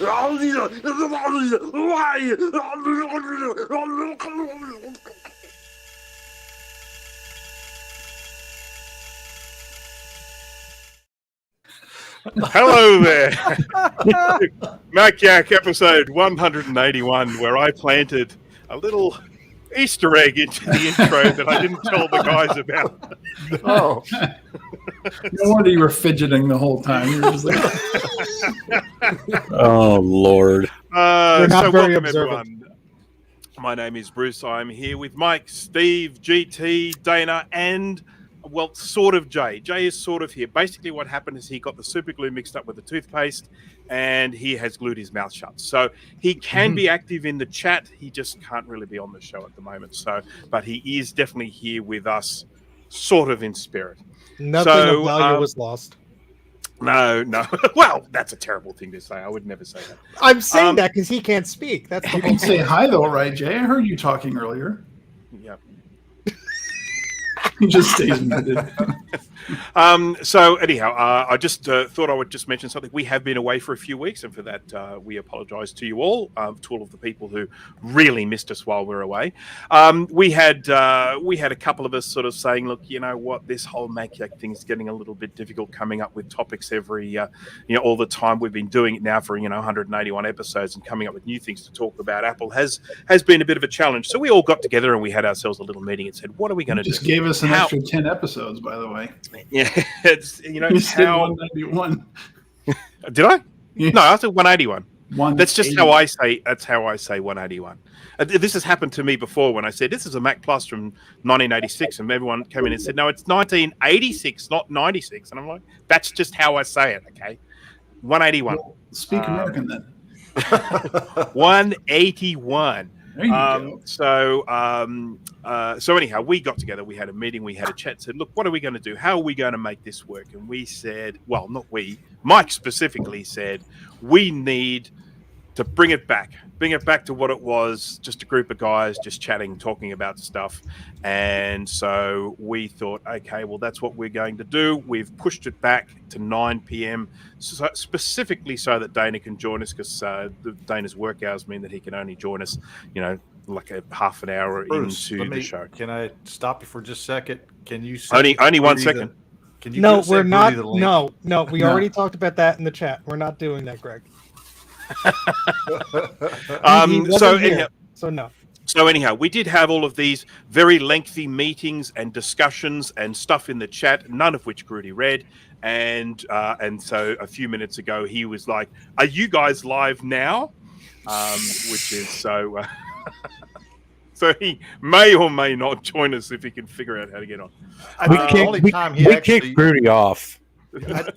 Hello there. Mac-Yak episode 181, where I planted a little Easter egg into the intro that I didn't tell the guys about. Oh. No wonder you were fidgeting the whole time. You were just like, oh, Lord. So welcome, everyone. My name is Bruce. I'm here with Mike, Steve, GT, Dana, and, well, sort of Jay. Jay is sort of here. Basically, what happened is he got the super glue mixed up with the toothpaste, and he has glued his mouth shut. So he can be active in the chat. He just can't really be on the show at the moment. So, but he is definitely here with us, sort of in spirit. Nothing of value was lost. No. Well, that's a terrible thing to say. I would never say that. I'm saying that because he can't speak. That's the you can say hi, though, right, Jay? I heard you talking earlier. Yeah. He just stays muted. So anyhow, I just thought I would just mention something. We have been away for a few weeks, and for that, we apologise to you all, to all of the people who really missed us while we were away. We had a couple of us sort of saying, look, you know what, this whole Mac-Yak thing is getting a little bit difficult, coming up with topics every, all the time. We've been doing it now for 181 episodes, and coming up with new things to talk about Apple has been a bit of a challenge. So we all got together and we had ourselves a little meeting and said, what are we going to do? Just gave us an extra 10 episodes, by the way. Yeah, it's how 191. Did I? Yeah. No, I said 181. 180. That's just how I say. That's how I say 181. This has happened to me before when I said this is a Mac Plus from 1986, and everyone came in and said, no, it's 1986, not 96. And I'm like, that's just how I say it. Okay, 181. Well, speak American then. 181. There you go. So anyhow, we got together, we had a meeting, we had a chat, said, look, what are we going to do? How are we going to make this work? And we said, well, not we, Mike specifically said, we need to bring it back to what it was, just a group of guys just chatting, talking about stuff. And so we thought, okay, well, that's what we're going to do. We've pushed it back to 9 p.m. So specifically so that Dana can join us, because Dana's work hours mean that he can only join us, like a half an hour Bruce, into the show. Can I stop you for just a second? Can you only 1 second? Can you no, we're not. No, we already talked about that in the chat. We're not doing that, Greg. So anyhow, we did have all of these very lengthy meetings and discussions and stuff in the chat, none of which Grudy read. And so a few minutes ago, he was like, "Are you guys live now?" Which is so. So he may or may not join us if he can figure out how to get on. We kicked Grudy off.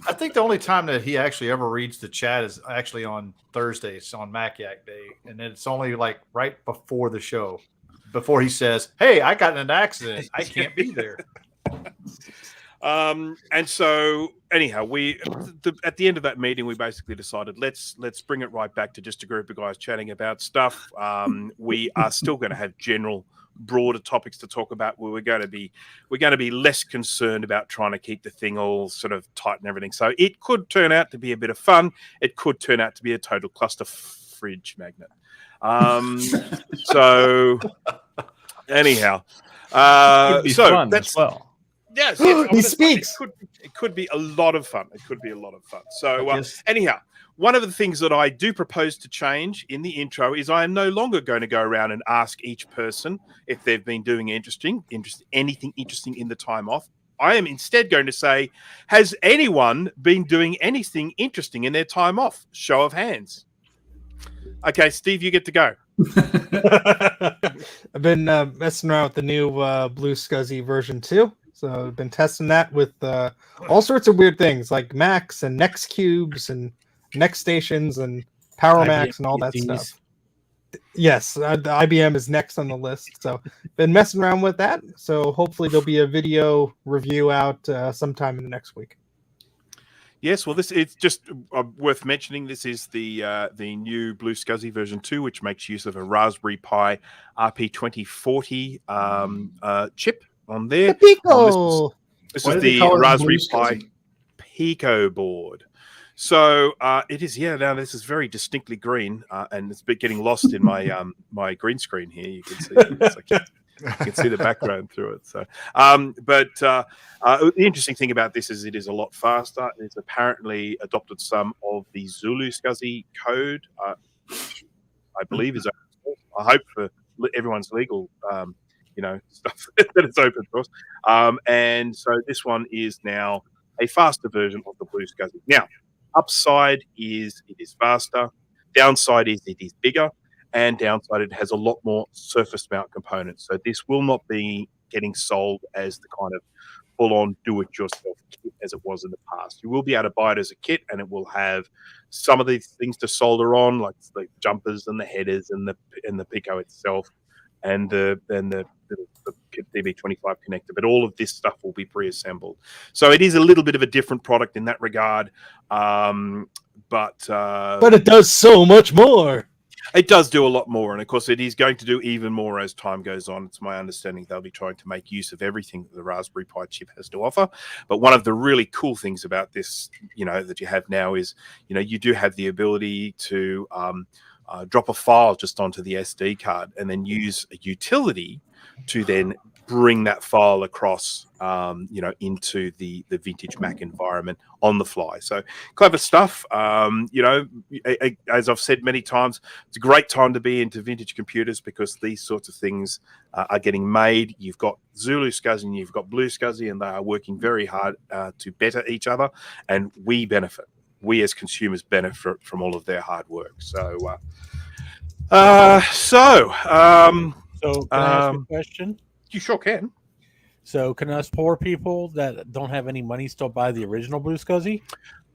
I think the only time that he actually ever reads the chat is actually on Thursdays on Mac-Yak Day, and it's only like right before the show, before he says, "Hey, I got in an accident. I can't be there." And so anyhow, at the end of that meeting, we basically decided let's bring it right back to just a group of guys chatting about stuff. We are still going to have general, broader topics to talk about. Where we're going to be less concerned about trying to keep the thing all sort of tight and everything. So it could turn out to be a bit of fun. It could turn out to be a total cluster fridge magnet. So anyhow, so that's as well. Yes, he speaks. It could be a lot of fun. So anyhow, one of the things that I do propose to change in the intro is I am no longer going to go around and ask each person if they've been doing anything interesting in the time off. I am instead going to say, has anyone been doing anything interesting in their time off? Show of hands. Okay, Steve, you get to go. I've been messing around with the new Blue SCSI version 2. So I've been testing that with all sorts of weird things like Macs and Next Cubes and Next Stations and Power Macs and all that stuff. Yes, the IBM is next on the list. So been messing around with that. So hopefully there'll be a video review out sometime in the next week. Yes, well, it's just worth mentioning. This is the new Blue SCSI version 2, which makes use of a Raspberry Pi RP2040 chip on there. The Pico. This is the Raspberry Pi Pico board. So it is. Yeah. Now this is very distinctly green, and it's been getting lost in my my green screen here. You can see. It's like, you can see the background through it. So, the interesting thing about this is it is a lot faster. It's apparently adopted some of the Zulu SCSI code, which I believe is open source. I hope for everyone's legal, stuff that it's open source. And so this one is now a faster version of the Blue SCSI. Now, upside is it is faster. Downside is it is bigger. And downside, it has a lot more surface mount components. So this will not be getting sold as the kind of full-on do-it-yourself kit as it was in the past. You will be able to buy it as a kit, and it will have some of these things to solder on, like the jumpers and the headers and the Pico itself, and the DB25 connector. But all of this stuff will be pre-assembled. So it is a little bit of a different product in that regard, but it does so much more. It does do a lot more, and of course, it is going to do even more as time goes on. It's my understanding they'll be trying to make use of everything that the Raspberry Pi chip has to offer. But one of the really cool things about this, that you have now is, you do have the ability to drop a file just onto the SD card and then use a utility to then bring that file across, into the vintage Mac environment on the fly. So clever stuff. As I've said many times, it's a great time to be into vintage computers because these sorts of things are getting made. You've got Zulu SCSI and you've got Blue SCSI, and they are working very hard to better each other, and we benefit. We as consumers benefit from all of their hard work. So, So can I ask you a question? You sure can. So can us poor people that don't have any money still buy the original Blue SCSI?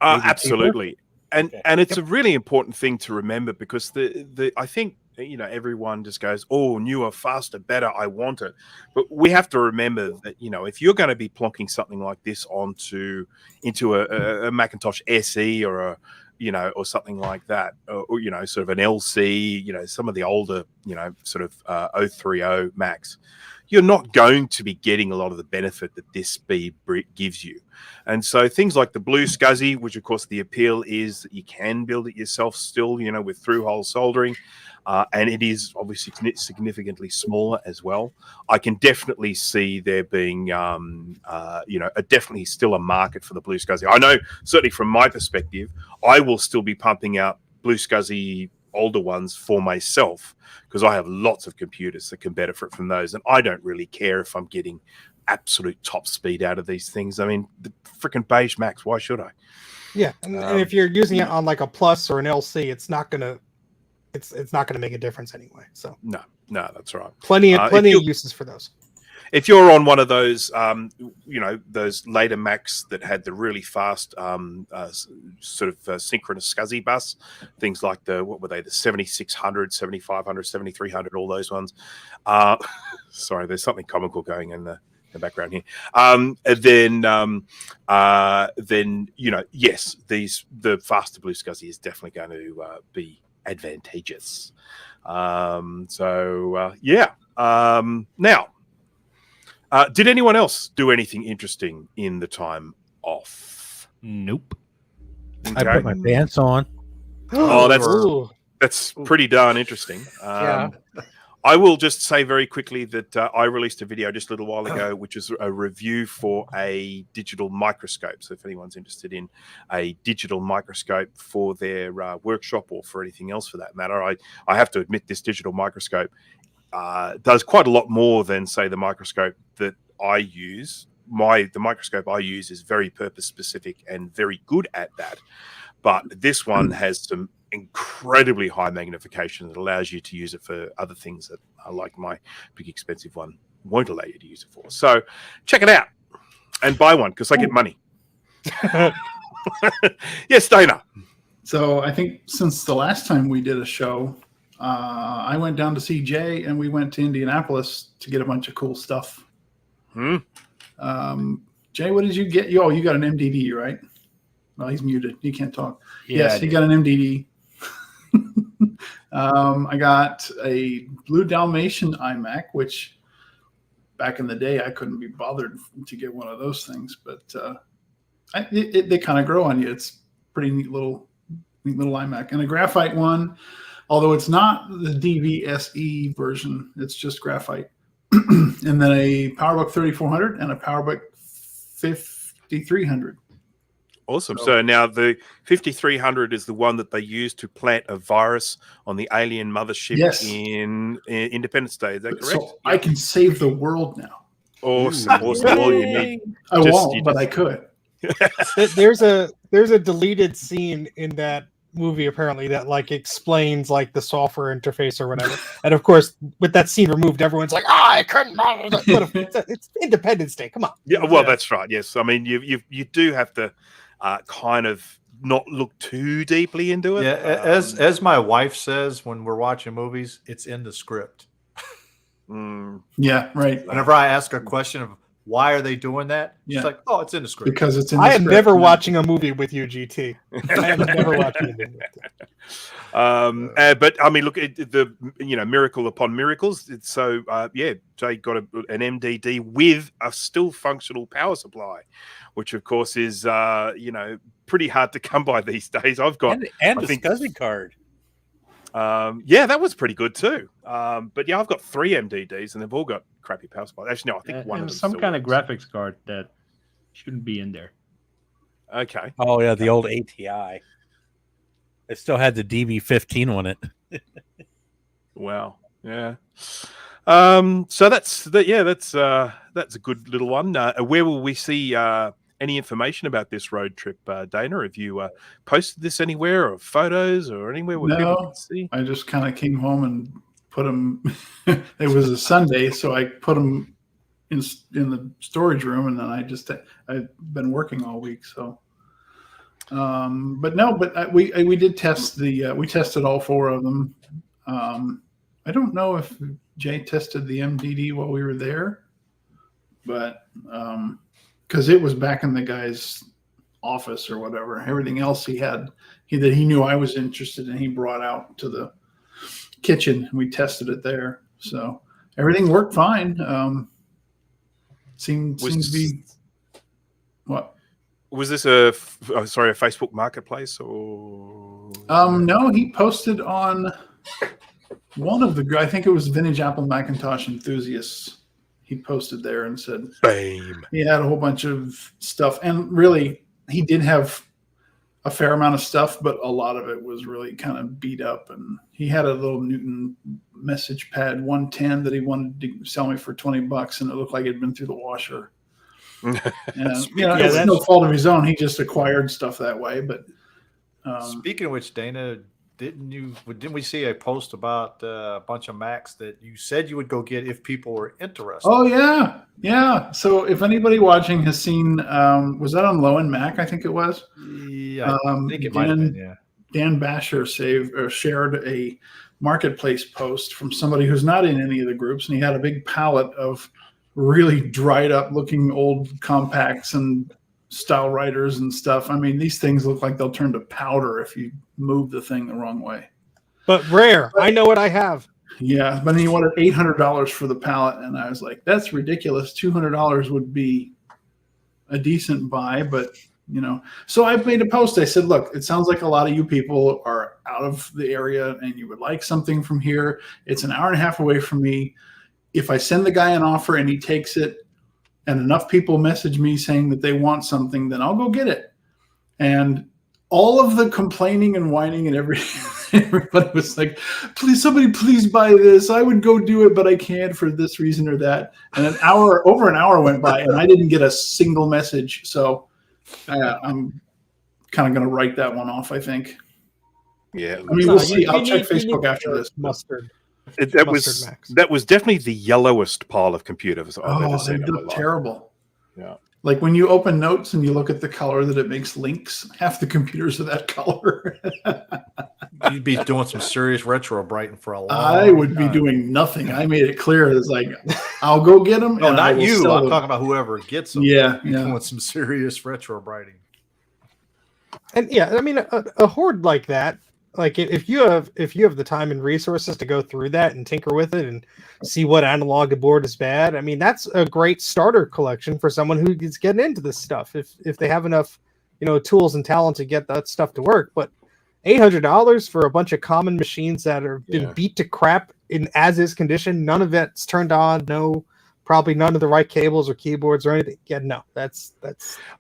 Absolutely. And Okay. and it's a really important thing to remember because I think everyone just goes, oh, newer, faster, better, I want it. But we have to remember that if you're going to be plonking something like this into a Macintosh SE or or something like that, or sort of an LC, some of the older, sort of 030 Macs, you're not going to be getting a lot of the benefit that this speed gives you. And so things like the Blue SCSI, which of course the appeal is that you can build it yourself still, with through-hole soldering, and it is obviously significantly smaller as well. I can definitely see there being, definitely still a market for the Blue SCSI. I know certainly from my perspective, I will still be pumping out Blue SCSI older ones for myself because I have lots of computers that can benefit from those, and I don't really care if I'm getting absolute top speed out of these things. I mean, the freaking beige Macs, why should I? Yeah, and if you're using it on like a Plus or an LC, it's not gonna make a difference anyway. So No, that's right. plenty of uses for those. If you're on one of those, those later Macs that had the really fast sort of synchronous SCSI bus, things like the 7600, 7500, 7300, all those ones. Sorry, there's something comical going in the background here. Then yes, the faster Blue SCSI is definitely going to be advantageous. Now. Did anyone else do anything interesting in the time off? Nope. I put my pants on. Oh, that's pretty darn interesting. Yeah. I will just say very quickly that I released a video just a little while ago, which is a review for a digital microscope. So if anyone's interested in a digital microscope for their workshop or for anything else for that matter, I have to admit this digital microscope does quite a lot more than, say, the microscope that I use. The microscope I use is very purpose specific and very good at that. But this one has some incredibly high magnification that allows you to use it for other things that are like my big expensive one won't allow you to use it for. So check it out and buy one because I get money. Yes, Dana. So I think since the last time we did a show, I went down to see Jay and we went to Indianapolis to get a bunch of cool stuff. Jay, what did you get? You got an MDD, right? Well, he's muted. He can't talk. Yeah, yes, he got an MDD. I got a Blue Dalmatian iMac, which back in the day I couldn't be bothered to get one of those things, but they kind of grow on you. It's pretty neat little iMac. And a graphite one, although it's not the DVSE version, it's just graphite. And then a PowerBook 3400 and a PowerBook 5300. Awesome. So now the 5300 is the one that they used to plant a virus on the alien mothership in Independence Day. Is that correct? So I can save the world now. Awesome. Awesome. All you need. I won't, but I could. There's a deleted scene in that movie apparently that like explains like the software interface or whatever. And of course, with that scene removed, everyone's like, I couldn't. But it's Independence Day. Come on. Yeah. Well, that's right. Yes. I mean, you do have to kind of not look too deeply into it. Yeah, as my wife says when we're watching movies, it's in the script. Yeah, right. Whenever I ask a question of why are they doing that, Yeah. it's like, oh, it's in the script. Because it's in the I am script. never watching a movie with you, GT. I am never watching a movie with you. But I mean, look, the miracle upon miracles. It's so Jay got an MDD with a still functional power supply, which of course is pretty hard to come by these days. I've got and the SCSI card. that was pretty good too. But yeah, I've got 3 MDDs and they've all got crappy power supplies. Actually, no, I think one of them some still kind of works. graphics card that shouldn't be in there. Okay. Oh yeah, the old ATI. It still had the DB15 on it. Wow. Yeah. So that's a good little one. Where will we see any information about this road trip, Dana? Have you posted this anywhere, or photos, or anywhere where people can see? I just kind of came home and put them. It was a Sunday, so I put them in the storage room, and then I've been working all week, so. But we did test we tested all 4 of them. I don't know if Jay tested the MDD while we were there, but because it was back in the guy's office or whatever. Everything else that he knew I was interested in, he brought out to the kitchen. And we tested it there, so everything worked fine. Seemed to be what. Was this a Facebook Marketplace or? No, he posted on one of I think it was Vintage Apple Macintosh Enthusiasts. He posted there and said, "Bam." He had a whole bunch of stuff, and really, he did have a fair amount of stuff, but a lot of it was really kind of beat up. And he had a little Newton Message Pad 110 that he wanted to sell me for $20, and it looked like it had been through the washer. And, it's no fault of his own. He just acquired stuff that way. But speaking of which, Dana, didn't we see a post about a bunch of Macs that you said you would go get if people were interested? Oh yeah. So if anybody watching has seen, was that on Low End Mac? I think it was. Yeah, I think it might have been. Yeah. Dan Basher shared a marketplace post from somebody who's not in any of the groups, and he had a big pallet of really dried up looking old compacts and style writers and stuff. I mean, these things look like they'll turn to powder if you move the thing the wrong way. But rare. I know what I have. Yeah, but then he wanted $800 for the pallet, and I was like, that's ridiculous. $200 would be a decent buy, but So I made a post. I said, look, it sounds like a lot of you people are out of the area and you would like something from here. It's an hour and a half away from me. If I send the guy an offer and he takes it, and enough people message me saying that they want something, then I'll go get it. And all of the complaining and whining and everybody was like, please, somebody please buy this. I would go do it, but I can't for this reason or that. And over an hour went by and I didn't get a single message. So I'm kind of going to write that one off, I think. Yeah. I mean, we'll see. I'll check Facebook after this. Mustard. That was definitely the yellowest pile of computers I've ever seen. They look terrible. Yeah. Like when you open Notes and you look at the color that it makes links, half the computers are that color. You'd be doing some serious retro brighting for a long I would time. be doing nothing. I made it clear. It's like, I'll go get them. No, and I not will you. sell I'm them. talking about whoever gets them. Yeah, You're yeah. doing some serious retro writing. And yeah, I mean, a hoard like that, like if you have the time and resources to go through that and tinker with it and see what analog board is bad, I mean, that's a great starter collection for someone who is getting into this stuff. If they have enough tools and talent to get that stuff to work. But $800 for a bunch of common machines that are been beat to crap in as-is condition, none of it's turned on, probably none of the right cables or keyboards or anything. Yeah, no, that's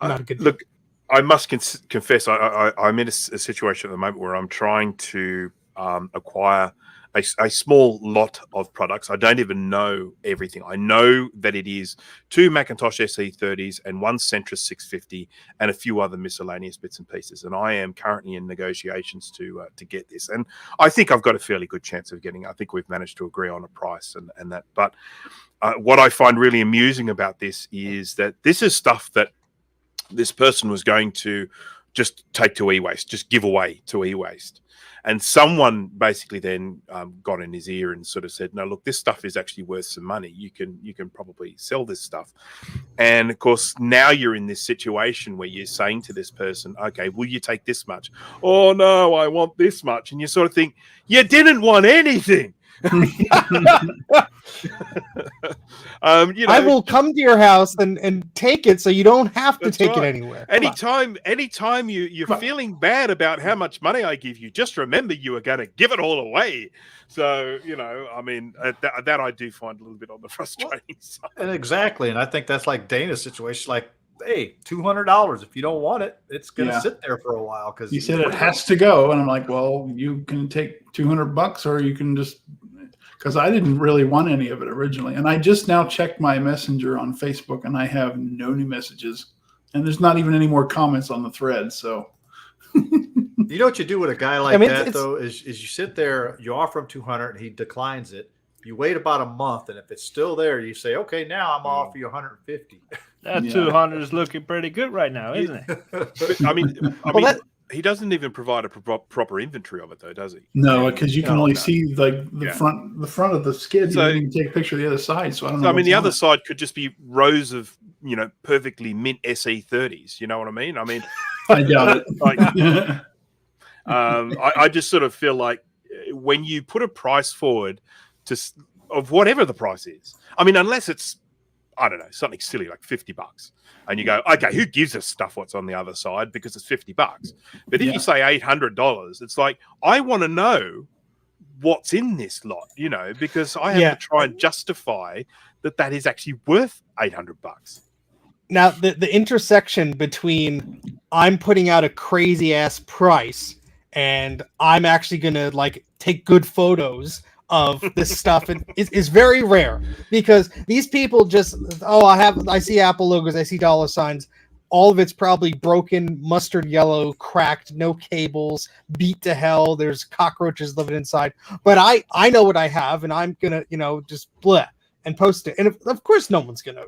not a good deal. Look. I must confess, I'm in a situation at the moment where I'm trying to acquire a small lot of products. I don't even know everything. I know that it is 2 Macintosh SE30s and 1 Centris 650 and a few other miscellaneous bits and pieces. And I am currently in negotiations to get this. And I think I've got a fairly good chance of getting it. I think we've managed to agree on a price and that. But what I find really amusing about this is that this is stuff that this person was going to just take to e-waste, just give away to e-waste. And someone basically then got in his ear and sort of said, no, look, this stuff is actually worth some money. You can probably sell this stuff. And of course, now you're in this situation where you're saying to this person, okay, will you take this much? Oh, no, I want this much. And you sort of think, you didn't want anything. I will come to your house and take it so you don't have to take it anywhere. Anytime you're feeling bad about how much money I give you, just remember you are going to give it all away. So, I mean, that I do find a little bit on the frustrating side. And exactly. And I think that's like Dana's situation. Like, hey, $200. If you don't want it, it's going to sit there for a while. Because he said it has to go. And I'm like, well, you can take $200 or you can just, because I didn't really want any of it originally. And I just now checked my messenger on Facebook and I have no new messages. And there's not even any more comments on the thread. So you know what you do with a guy like that, though, is you sit there, you offer him 200 and he declines it. You wait about a month, and if it's still there, you say, okay, now I'm off you 150. That 200 is looking pretty good right now, isn't it? But, I mean, he doesn't even provide a proper inventory of it, though, does he? No, because you can only see like the front of the skid. So you can take a picture of the other side. So I don't know. I mean, the other side could just be rows of perfectly mint SE30s. You know what I mean? I mean, I doubt it. I just sort of feel like when you put a price forward of whatever the price is, I mean, unless it's, I don't know, something silly like $50, and you go, okay, who gives us stuff what's on the other side because it's $50? But if you say $800, it's like, I want to know what's in this lot, because I have to try and justify that is actually worth $800. Now, the intersection between I'm putting out a crazy ass price and I'm actually going to take good photos of this stuff is very rare, because these people just, I see Apple logos, I see dollar signs, all of it's probably broken, mustard yellow, cracked, no cables, beat to hell, there's cockroaches living inside, but I know what I have, and I'm gonna just bleh and post it. And of course no one's gonna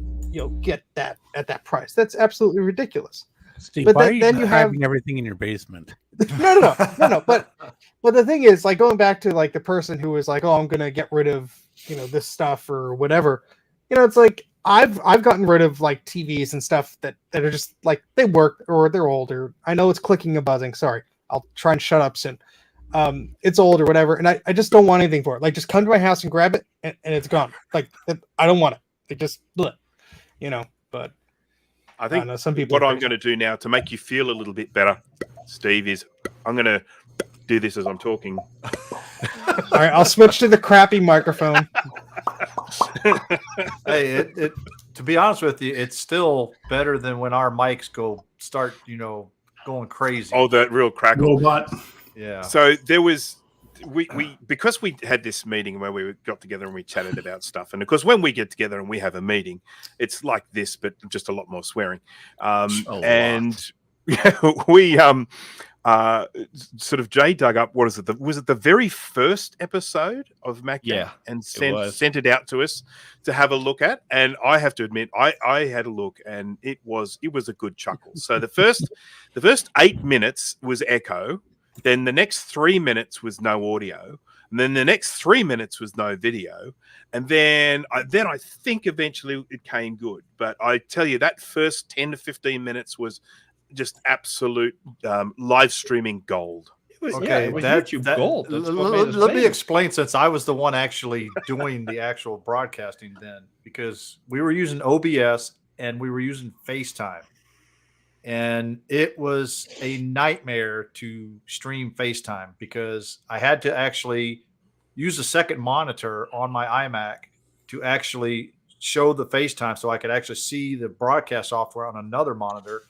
get that at that price. That's absolutely ridiculous. Steve, but why are you then you have everything in your basement? No. But the thing is, going back to the person who was like, oh, I'm gonna get rid of this stuff or whatever. It's like I've gotten rid of TVs and stuff that are just they work or they're older. I know it's clicking and buzzing. Sorry, I'll try and shut up soon. It's old or whatever, and I just don't want anything for it. Just come to my house and grab it, and it's gone. I don't want it. It just bleh, But I think some people what I'm going to do now to make you feel a little bit better, Steve, is I'm going to do this as I'm talking. All right, I'll switch to the crappy microphone. Hey, to be honest with you, it's still better than when our mics start going crazy. Oh, that real crackle. Robot. Yeah. So there was because we had this meeting where we got together and we chatted about stuff, and of course when we get together and we have a meeting, it's like this but just a lot more swearing. We sort of Jay dug up, what is it? Was it the very first episode of Mac? Yeah, and sent it out to us to have a look at. And I have to admit, I had a look, and it was a good chuckle. So the first 8 minutes was echo, then the next 3 minutes was no audio, and then the next 3 minutes was no video, and then I think eventually it came good. But I tell you, that first 10 to 15 minutes was just absolute live streaming gold. Okay, YouTube gold. Let me explain, since I was the one actually doing the actual broadcasting then, because we were using OBS and we were using FaceTime. and it was a nightmare to stream FaceTime because I had to actually use a second monitor on my iMac to actually show the FaceTime so I could actually see the broadcast software on another monitor.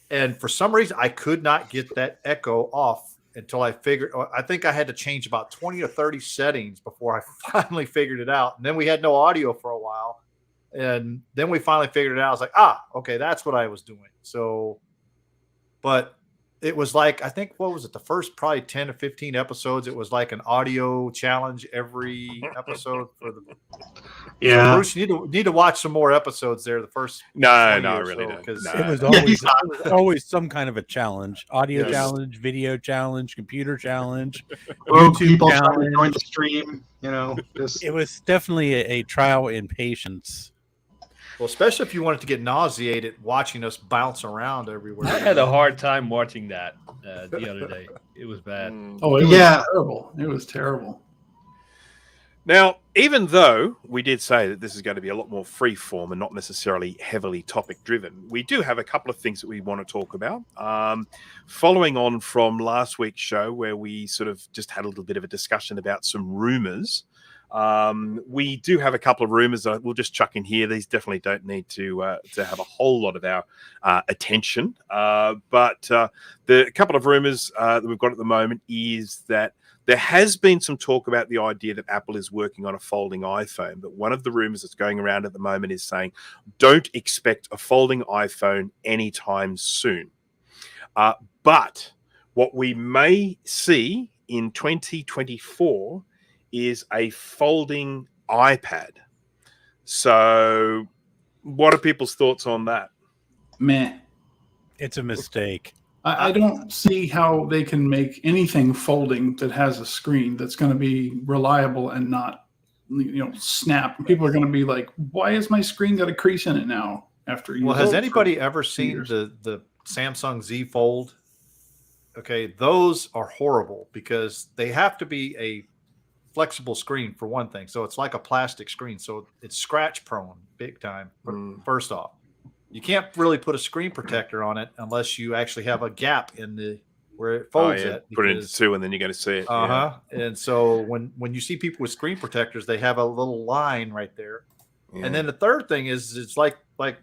And for some reason, I could not get that echo off until I think I had to change about 20 or 30 settings before I finally figured it out. And then we had no audio for a while. And then we finally figured it out. I was like, okay, that's what I was doing. So, but it was like, I think, what was it? The first probably 10 or 15 episodes, it was like an audio challenge every episode for the. Yeah. So Bruce, you need to watch some more episodes there. The first. No, I 20 or really so, don't. 'cause- No. It was Yeah, always some kind of a challenge: audio Yes. challenge, video challenge, computer challenge. Well, YouTube people trying to challenge. join the stream, just It was definitely a trial in patience. Well, especially if you wanted to get nauseated watching us bounce around everywhere. I had a hard time watching that the other day. It was bad. Oh, it was Yeah. terrible. It was terrible. Now, even though we did say that this is going to be a lot more free form and not necessarily heavily topic driven, we do have a couple of things that we want to talk about. Following on from last week's show, where we sort of just had a little bit of a discussion about some rumors. We do have a couple of rumors that we'll just chuck in here. These definitely don't need to have a whole lot of our attention. But the couple of rumors that we've got at the moment is that there has been some talk about the idea that Apple is working on a folding iPhone, but one of the rumors that's going around at the moment is saying, don't expect a folding iPhone anytime soon. But what we may see in 2024 is a folding iPad. So what are people's thoughts on that? Meh. It's a mistake. I don't see how they can make anything folding that has a screen that's going to be reliable and not, snap. People are going to be like, why has my screen got a crease in it now? After Well, has anybody ever seen the Samsung Z Fold? Okay, those are horrible because they have to be a flexible screen for one thing. So it's like a plastic screen. So it's scratch prone big time. First off, you can't really put a screen protector on it unless you actually have a gap in where it folds it. Put it into two and then you're going to see it. And so when you see people with screen protectors, they have a little line right there. Yeah. And then the third thing is it's like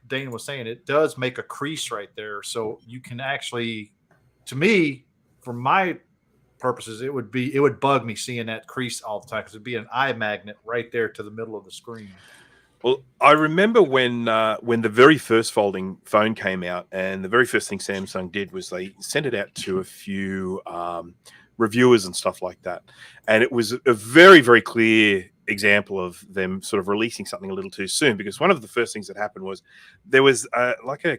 Dane was saying, it does make a crease right there. So you can actually, to me, for my purposes, it would bug me seeing that crease all the time because it'd be an eye magnet right there to the middle of the screen. Well, I remember when the very first folding phone came out, and the very first thing Samsung did was they sent it out to a few reviewers and stuff like that, and it was a very, very clear example of them sort of releasing something a little too soon. Because one of the first things that happened was there was like a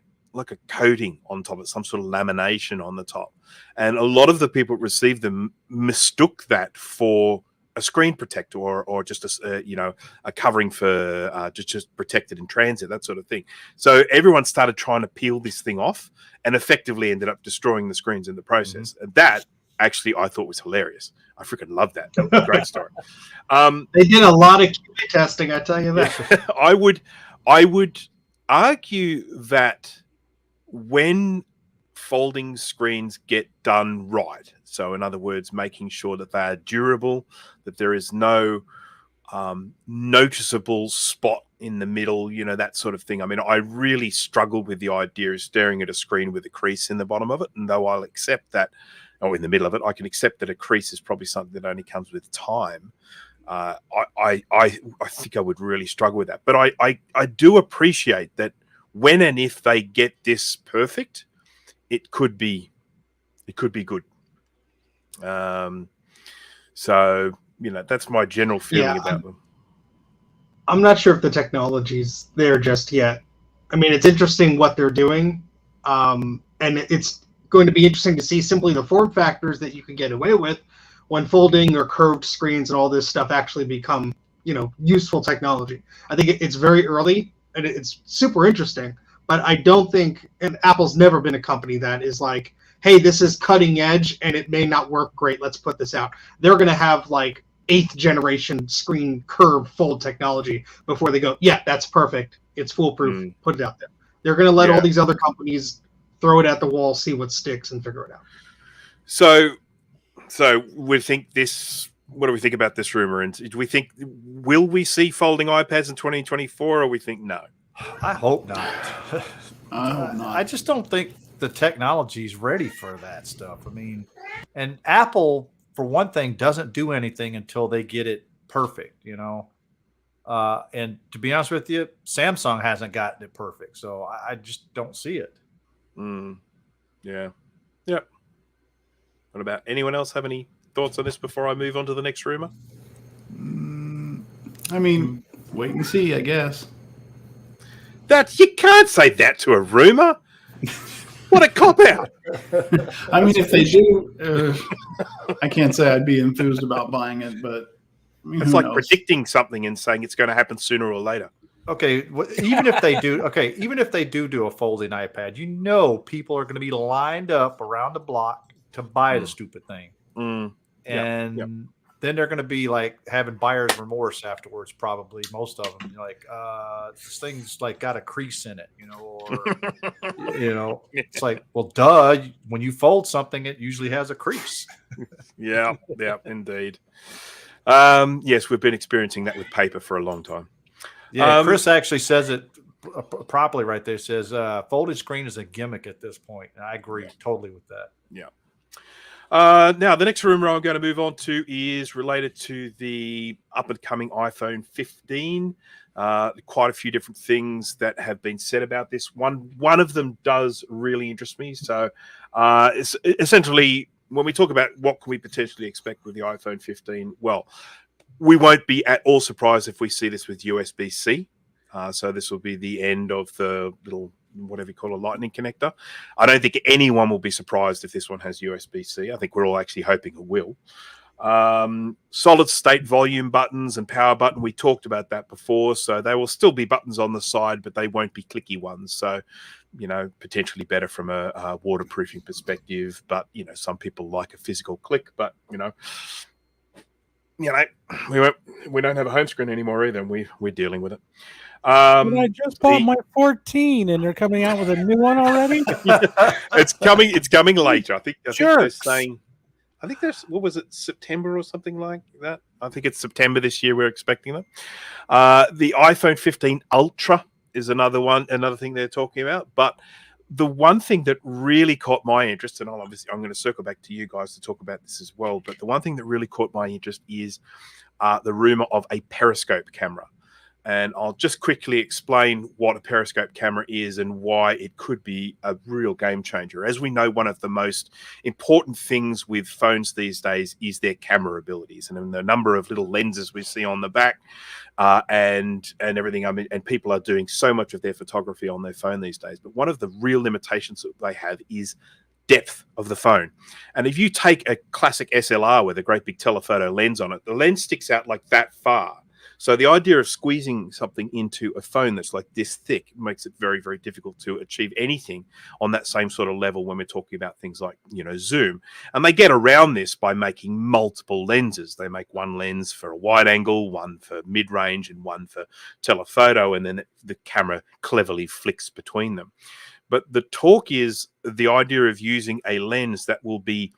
coating on top of some sort of lamination on the top, and a lot of the people who received them mistook that for a screen protector or just a covering for just protected in transit, that sort of thing. So everyone started trying to peel this thing off and effectively ended up destroying the screens in the process. And that actually I thought was hilarious. I freaking love that. That was a great story. they did a lot of QA testing, I tell you that. I would argue that when folding screens get done right, so in other words, making sure that they are durable, that there is no noticeable spot in the middle, that sort of thing. I mean, I really struggled with the idea of staring at a screen with a crease in the bottom of it. And though I'll accept that, or in the middle of it, I can accept that a crease is probably something that only comes with time. I think I would really struggle with that. But I do appreciate that when and if they get this perfect, it could be good. So that's my general feeling about them. I'm not sure if the technology's there just yet. I mean, it's interesting what they're doing, and it's going to be interesting to see simply the form factors that you can get away with when folding or curved screens and all this stuff actually become, useful technology. I think it's very early and it's super interesting, but I don't think, and Apple's never been a company that is like, hey, this is cutting edge and it may not work great, let's put this out. They're going to have like 8th generation screen curve fold technology before they go, yeah, that's perfect, it's foolproof, put it out there. They're going to let all these other companies throw it at the wall, see what sticks, and figure it out. So we think this. What do we think about this rumor? And do we think will we see folding iPads in 2024, or we think no? I hope not. I hope not. I just don't think the technology is ready for that stuff. I mean, and Apple, for one thing, doesn't do anything until they get it perfect, you know. And to be honest with you, Samsung hasn't gotten it perfect, so I just don't see it. Yeah. Yep. What about anyone else have any thoughts on this before I move on to the next rumor? I mean, wait and see, I guess. That you can't say that to a rumor. What a cop out! I mean, if they do, I can't say I'd be enthused about buying it, but I mean, It's who like knows? predicting something and saying it's going to happen sooner or later. Okay, even if they do, do a folding iPad, you know, people are going to be lined up around the block to buy the stupid thing, and then they're going to be like having buyer's remorse afterwards. Probably most of them, like, this thing's like got a crease in it, you know, or you know, it's like, well, duh. When you fold something, it usually has a crease. Yeah, indeed. Yes, we've been experiencing that with paper for a long time. Yeah, Chris actually says it properly right there. Says folded screen is a gimmick at this point. And I agree totally with that. Yeah. Now, the next rumor I'm going to move on to is related to the up-and-coming iPhone 15. Quite a few different things that have been said about this. One of them does really interest me. So, it's essentially, when we talk about what can we potentially expect with the iPhone 15, well, we won't be at all surprised if we see this with USB-C. So this will be the end of the little, whatever you call a lightning connector. I don't think anyone will be surprised if this one has USB-C. I think we're all actually hoping it will. Solid state volume buttons and power button. We talked about that before. So they will still be buttons on the side, but they won't be clicky ones. So, you know, potentially better from a waterproofing perspective. But, you know, some people like a physical click, but, you know, we don't have a home screen anymore either, and we're dealing with it. I just bought my 14, and they're coming out with a new one already. It's coming later. I think they're saying. I think there's, what was it, September or something like that? I think it's September this year. We're expecting them. The iPhone 15 Ultra is another thing they're talking about. But the one thing that really caught my interest, and I'm going to circle back to you guys to talk about this as well. But the one thing that really caught my interest is the rumor of a periscope camera. And I'll just quickly explain what a periscope camera is and why it could be a real game changer. As we know, one of the most important things with phones these days is their camera abilities, and the number of little lenses we see on the back and everything. I mean, and people are doing so much of their photography on their phone these days. But one of the real limitations that they have is depth of the phone. And if you take a classic SLR with a great big telephoto lens on it, the lens sticks out like that far. So the idea of squeezing something into a phone that's like this thick makes it very, very difficult to achieve anything on that same sort of level when we're talking about things like, you know, zoom. And they get around this by making multiple lenses. They make one lens for a wide angle, one for mid-range, and one for telephoto, and then the camera cleverly flicks between them. But the talk is the idea of using a lens that will be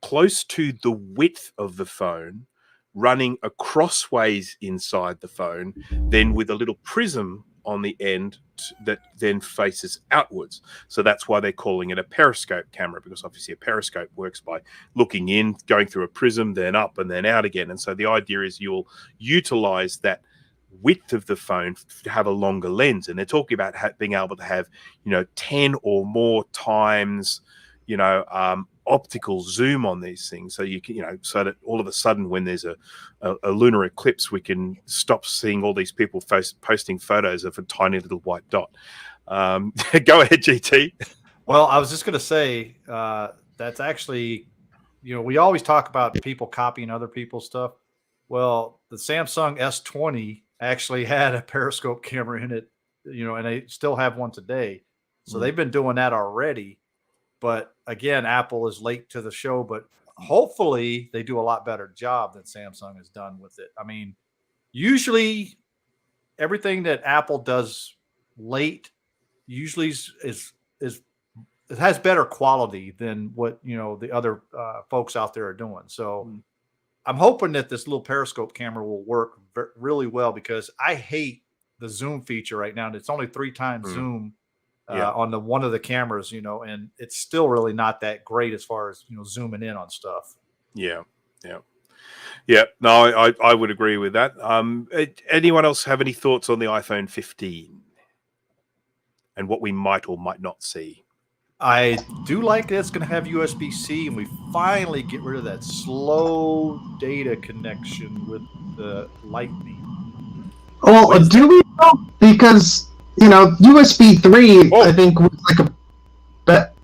close to the width of the phone, running acrossways inside the phone, then with a little prism on the end that then faces outwards. So that's why they're calling it a periscope camera, because obviously a periscope works by looking in, going through a prism, then up and then out again. And so the idea is you'll utilize that width of the phone to have a longer lens. And they're talking about being able to have, 10 or more times, optical zoom on these things, so you can, so that all of a sudden when there's a lunar eclipse, we can stop seeing all these people posting photos of a tiny little white dot. Go ahead, GT. Well, I was just going to say that's actually, we always talk about people copying other people's stuff. Well, the Samsung S20 actually had a periscope camera in it, and they still have one today. So they've been doing that already. But again, Apple is late to the show, but hopefully they do a lot better job than Samsung has done with it. I mean, usually everything that Apple does late usually is has better quality than what the other folks out there are doing. So I'm hoping that this little periscope camera will work really well, because I hate the zoom feature right now, and it's only 3 times zoom on one of the cameras, and it's still really not that great as far as zooming in on stuff. Yeah. No, I would agree with that. Anyone else have any thoughts on the iPhone 15 and what we might or might not see? I do like that it's going to have USB-C, and we finally get rid of that slow data connection with the Lightning. Well, do we know? Because, USB 3, I think, was like a bet.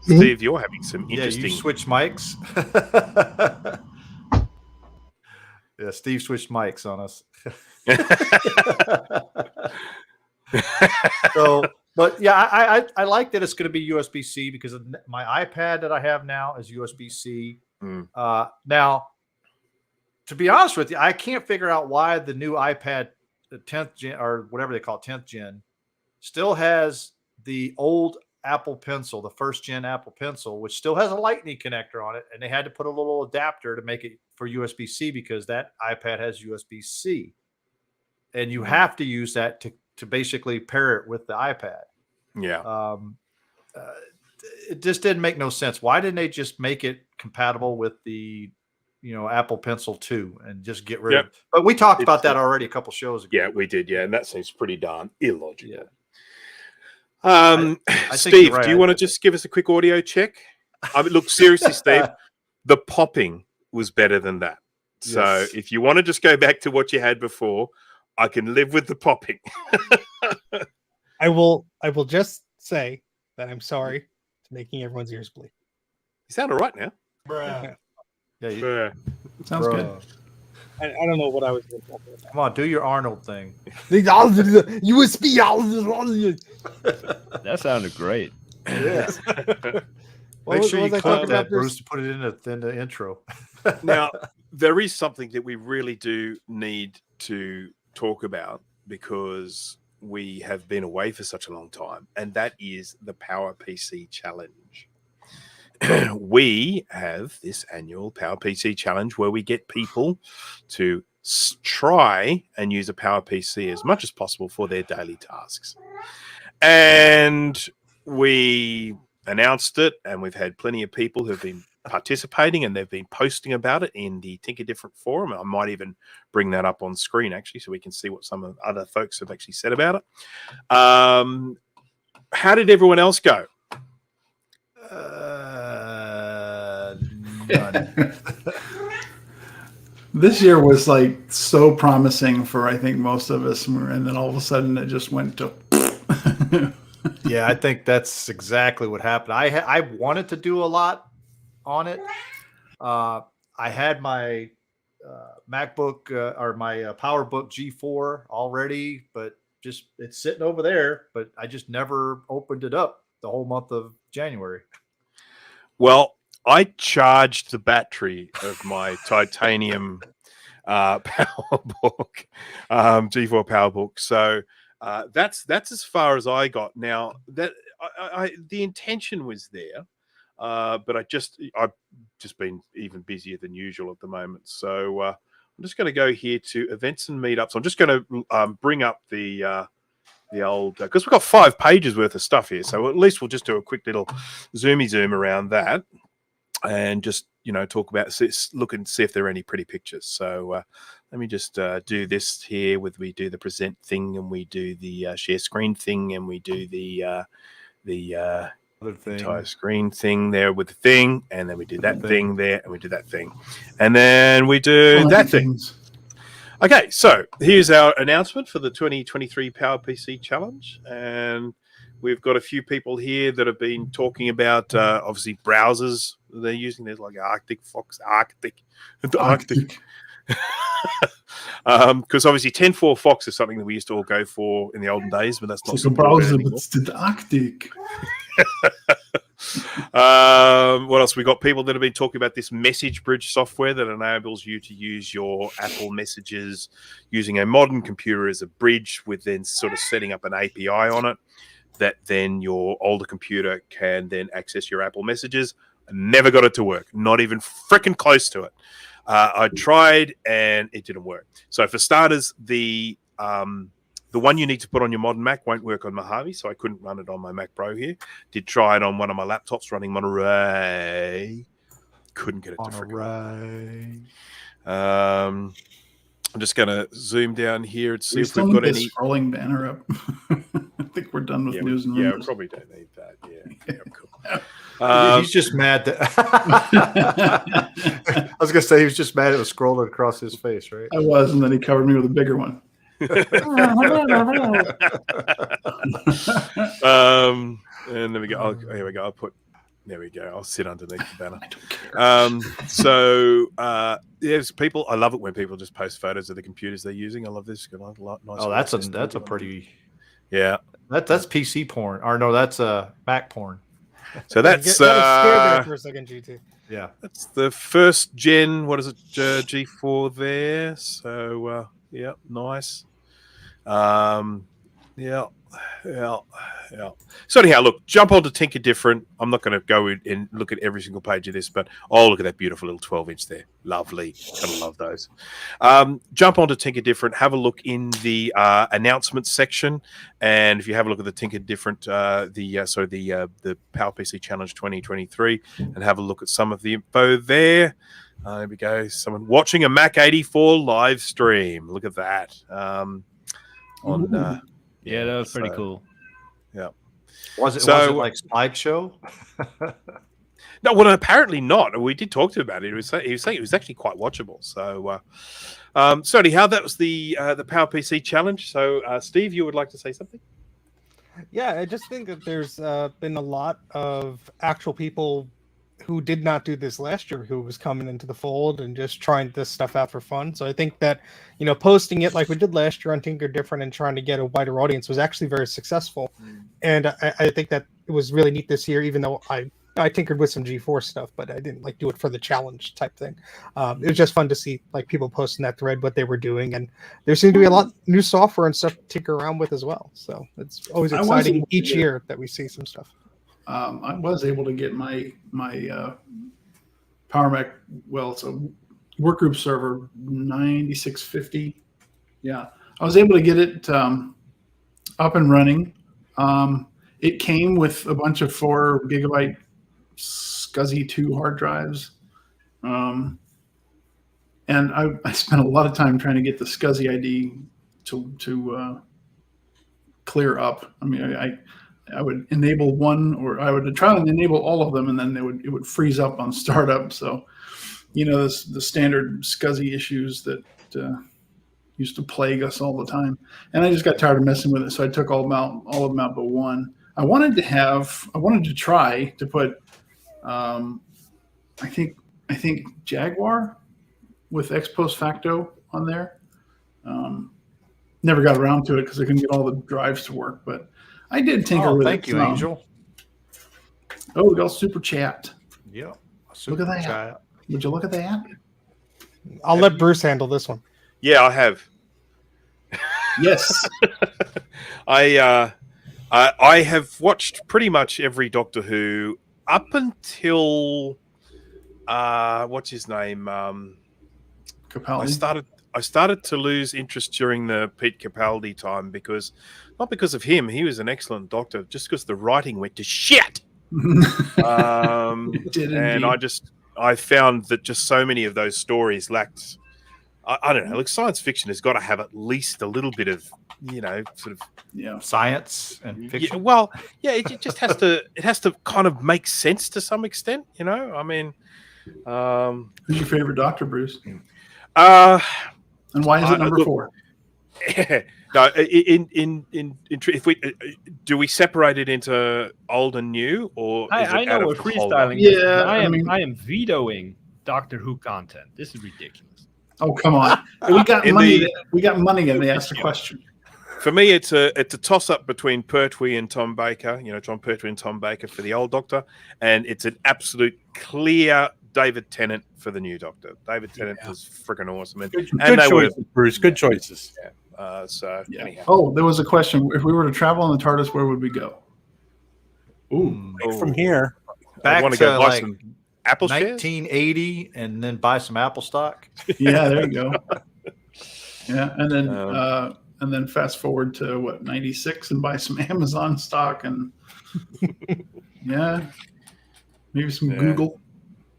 Steve, you're having some interesting... Yeah, you switch mics. Yeah, Steve switched mics on us. But yeah, I like that it's going to be USB-C, because my iPad that I have now is USB-C. Now, to be honest with you, I can't figure out why the new iPad, the 10th gen, or whatever they call it, 10th gen, still has the old Apple Pencil, the first gen Apple Pencil, which still has a Lightning connector on it, and they had to put a little adapter to make it for USB-C, because that iPad has USB-C, and you have to use that to basically pair it with the iPad. Yeah. It just didn't make no sense. Why didn't they just make it compatible with the Apple Pencil 2 and just get rid of it? But we talked about that already a couple shows ago. Yeah, we did. Yeah, and that seems pretty darn illogical. I Steve, right. do you want to just give us a quick audio check? I mean, look, seriously, Steve, the popping was better than that. So Yes. if you want to just go back to what you had before, I can live with the popping. I will just say that I'm sorry to making everyone's ears bleed. You sound all right now. Yeah. Yeah, Sounds good. I don't know what I was going to talk about. Come on, do your Arnold thing. USB. That sounded great. Yeah. What Make sure you was I clip talking that, about? Bruce, to put it in the intro. Now, there is something that we really do need to talk about, because we have been away for such a long time, and that is the Power PC Challenge. We have this annual Power PC Challenge where we get people to try and use a Power PC as much as possible for their daily tasks. And we announced it, and we've had plenty of people who have been participating, and they've been posting about it in the Tinker Different forum. I might even bring that up on screen, actually, so we can see what some of the other folks have actually said about it. How did everyone else go? None. This year was like so promising for, I think, most of us, and then all of a sudden it just went to. Yeah, I think that's exactly what happened. I wanted to do a lot on it. I had my MacBook or my PowerBook G4 already, but just it's sitting over there. But I just never opened it up the whole month of January. Well, I charged the battery of my titanium PowerBook, G4 PowerBook. So that's as far as I got. Now that the intention was there, but I've just been even busier than usual at the moment. So I'm just going to go here to events and meetups. I'm just going to bring up the old, because we've got 5 pages worth of stuff here. So at least we'll just do a quick little zoom around that, and just talk about, look and see if there are any pretty pictures. So let me just do this here with, we do the present thing, and we do the share screen thing, and we do the Other thing. entire screen thing there with the thing, and then we do that thing there, and we do that thing, and then we do that thing. Okay, so here's our announcement for the 2023 Power PC Challenge, and we've got a few people here that have been talking about obviously browsers they're using. There's like Arctic Fox, Arctic. Because obviously 10.4 Fox is something that we used to all go for in the olden days, but that's not It's like a browser, but it's the Arctic. What else? We got people that have been talking about this message bridge software that enables you to use your Apple messages using a modern computer as a bridge, with then sort of setting up an API on it. that then your older computer can then access your Apple Messages. I never got it to work, not even freaking close to it. I tried and it didn't work. So for starters, the one you need to put on your modern Mac won't work on Mojave, so I couldn't run it on my Mac Pro here. Did try it on one of my laptops running Monterey. Couldn't get it to freaking work. I'm just going to zoom down here and see if we've got any scrolling banner up. I think we're done with news and rumors. Yeah, rumors. probably don't need that. Yeah, cool. He's just mad that I was gonna say he was just mad it was scrolling across his face, right? I was, and then he covered me with a bigger one. And there we go. Here we go. There we go. I'll sit underneath the banner. I don't care. There's people. I love it when people just post photos of the computers they're using. I love this. Nice. Oh, that's a pretty. Yeah. That's PC porn, or no, that's Mac porn. So that's scared there for a second, GT. Yeah, that's the first gen. What is it? G4 there. So yeah, nice. Yeah. So anyhow, look, jump on to Tinker Different. I'm not going to go in and look at every single page of this, but look at that beautiful little 12-inch there. Lovely. Kind of love those. Jump on to Tinker Different. Have a look in the announcements section, and if you have a look at the Tinker Different, the PowerPC Challenge 2023, and have a look at some of the info there. There we go. Someone watching a Mac 84 live stream. Look at that. Yeah, that was pretty cool. Yeah. Was it like slideshow? No, well, apparently not. We did talk to him about it. He was saying it was actually quite watchable. So, anyhow, that was the PowerPC challenge. So, Steve, you would like to say something? Yeah, I just think that there's been a lot of actual people who did not do this last year who was coming into the fold and just trying this stuff out for fun. So I think that, posting it like we did last year on Tinker Different and trying to get a wider audience was actually very successful. And I think that it was really neat this year, even though I tinkered with some G4 stuff, but I didn't do it for the challenge type thing. It was just fun to see people posting that thread, what they were doing. And there seemed to be a lot of new software and stuff to tinker around with as well. So it's always exciting each year that we see some stuff. I was able to get my Power Mac. Well, it's a workgroup server 9650. Yeah, I was able to get it up and running. It came with a bunch of 4 gigabyte SCSI 2 hard drives, and I spent a lot of time trying to get the SCSI ID to clear up. I mean, I would enable one, or I would try and enable all of them, and then it would freeze up on startup. So, the standard SCSI issues that used to plague us all the time. And I just got tired of messing with it, so I took all of them out but one. I wanted to try to put, I think Jaguar with Ex Post Facto on there. Never got around to it because I couldn't get all the drives to work, but I did tinker with it. Thank you, Angel. Oh, we got super chat. Yeah. Look at that. Chat. Would you look at that? I'll let Bruce handle this one. Yeah, I have. Yes. I have watched pretty much every Doctor Who up until what's his name? Capaldi. I started to lose interest during the Pete Capaldi time not because of him. He was an excellent Doctor, just because the writing went to shit. And I found that just so many of those stories lacked. I don't know. Like, science fiction has got to have at least a little bit of, science and fiction. It just has to. It has to kind of make sense to some extent. I mean, who's your favorite Doctor, Bruce? And why is it number 4? No, if we do we separate it into old and new, or I know we're freestyling. Yeah, I am vetoing Doctor Who content. This is ridiculous. Oh, come on! We got money. We got money, and they asked a question. For me, it's a toss up between Pertwee and Tom Baker. John Pertwee and Tom Baker for the old Doctor, and it's an absolute clear David Tennant for the new Doctor. David Tennant was freaking awesome, good choices, Bruce. Good choices. Yeah. Anyhow. Oh, there was a question. If we were to travel on the TARDIS, where would we go? Ooh, From here. I Back want to to go buy like some Apple shares. 1980 and then buy some Apple stock. yeah, there you go. Yeah, Um, and then fast forward to what 96 and buy some Amazon stock and yeah, maybe some Yeah. Google.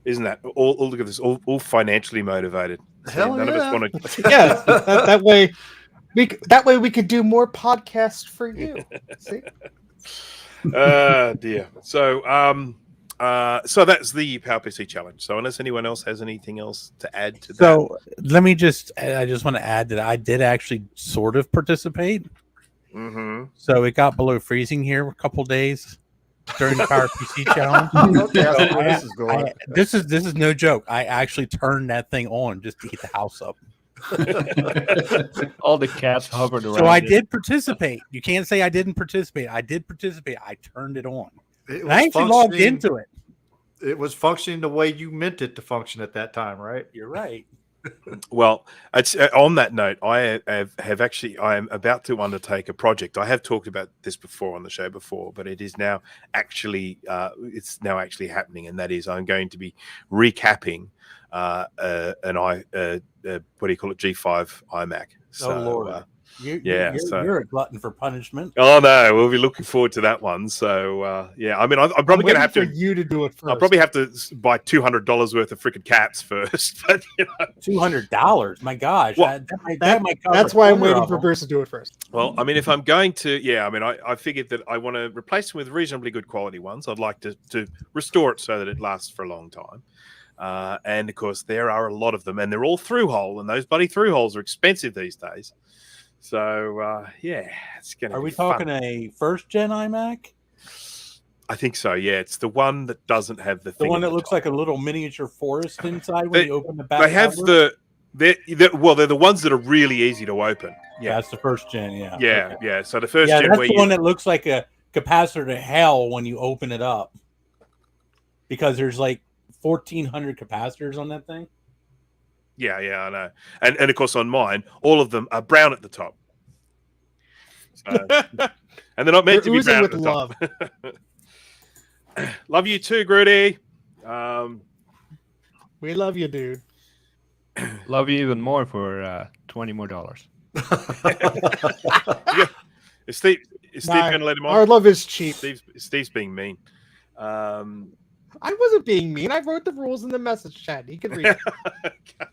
Isn't that all? Look at this, all financially motivated. See, Hell none of yeah. us want to. Yeah, that way we could do more podcasts for you. See? Dear. So that's the PowerPC challenge. So unless anyone else has anything else to add to that, So let me I just want to add that I did actually sort of participate. mm-hmm. So it got below freezing here a couple days during the PowerPC challenge. Okay, I see where this is going. This is no joke. I actually turned that thing on just to heat the house up. All the cats hovered around. So I it. did participate. You can't say I didn't participate. I did participate. I turned it on. It And I actually logged functioning- into it. It was functioning the way you meant it to function at that time, right? You're right. Well, it's on that note. I am about to undertake a project. I have talked about this before on the show before, but it is now actually happening, and that is I'm going to be recapping what do you call it, G5 iMac. So, Oh Lord. so- You're a glutton for punishment. Oh no, we'll be looking forward to that one. So yeah, I mean, I'm probably going to have for to. you to do it first. I'll probably have to buy $200 worth of freaking caps first. But $200. My gosh. Well, that might cover That's why I'm a quarter waiting of for them. Bruce to do it first. well, I mean, if I'm going to, yeah, I mean, I figured that I want to replace them with reasonably good quality ones. I'd like to restore it so that it lasts for a long time. And of course, there are a lot of them, and they're all through hole, and those bloody through holes are expensive these days. So yeah, it's going to. Are we talking a first gen iMac? I think so. Yeah, it's the one that doesn't have the The thing one at that the looks top. like a little miniature forest inside when They- you open the back. They have cover? they're the ones that are really easy to open. Yeah, That's the first gen. Yeah. yeah, Okay. yeah. So the first Yeah, gen that's where the you one that looks like a capacitor to hell when you open it up, because there's like 1,400 capacitors on that thing. yeah, I know. And of course on mine, all of them are brown at the top. So, and they're not meant to They're be oozing brown with at the top. Love you too, Grudy. We love you, dude. Love you even more for $20 more. Is Steve Nah, going to let him Our on? love is cheap. Steve's being mean. I wasn't being mean. I wrote the rules in the message chat. You can read it.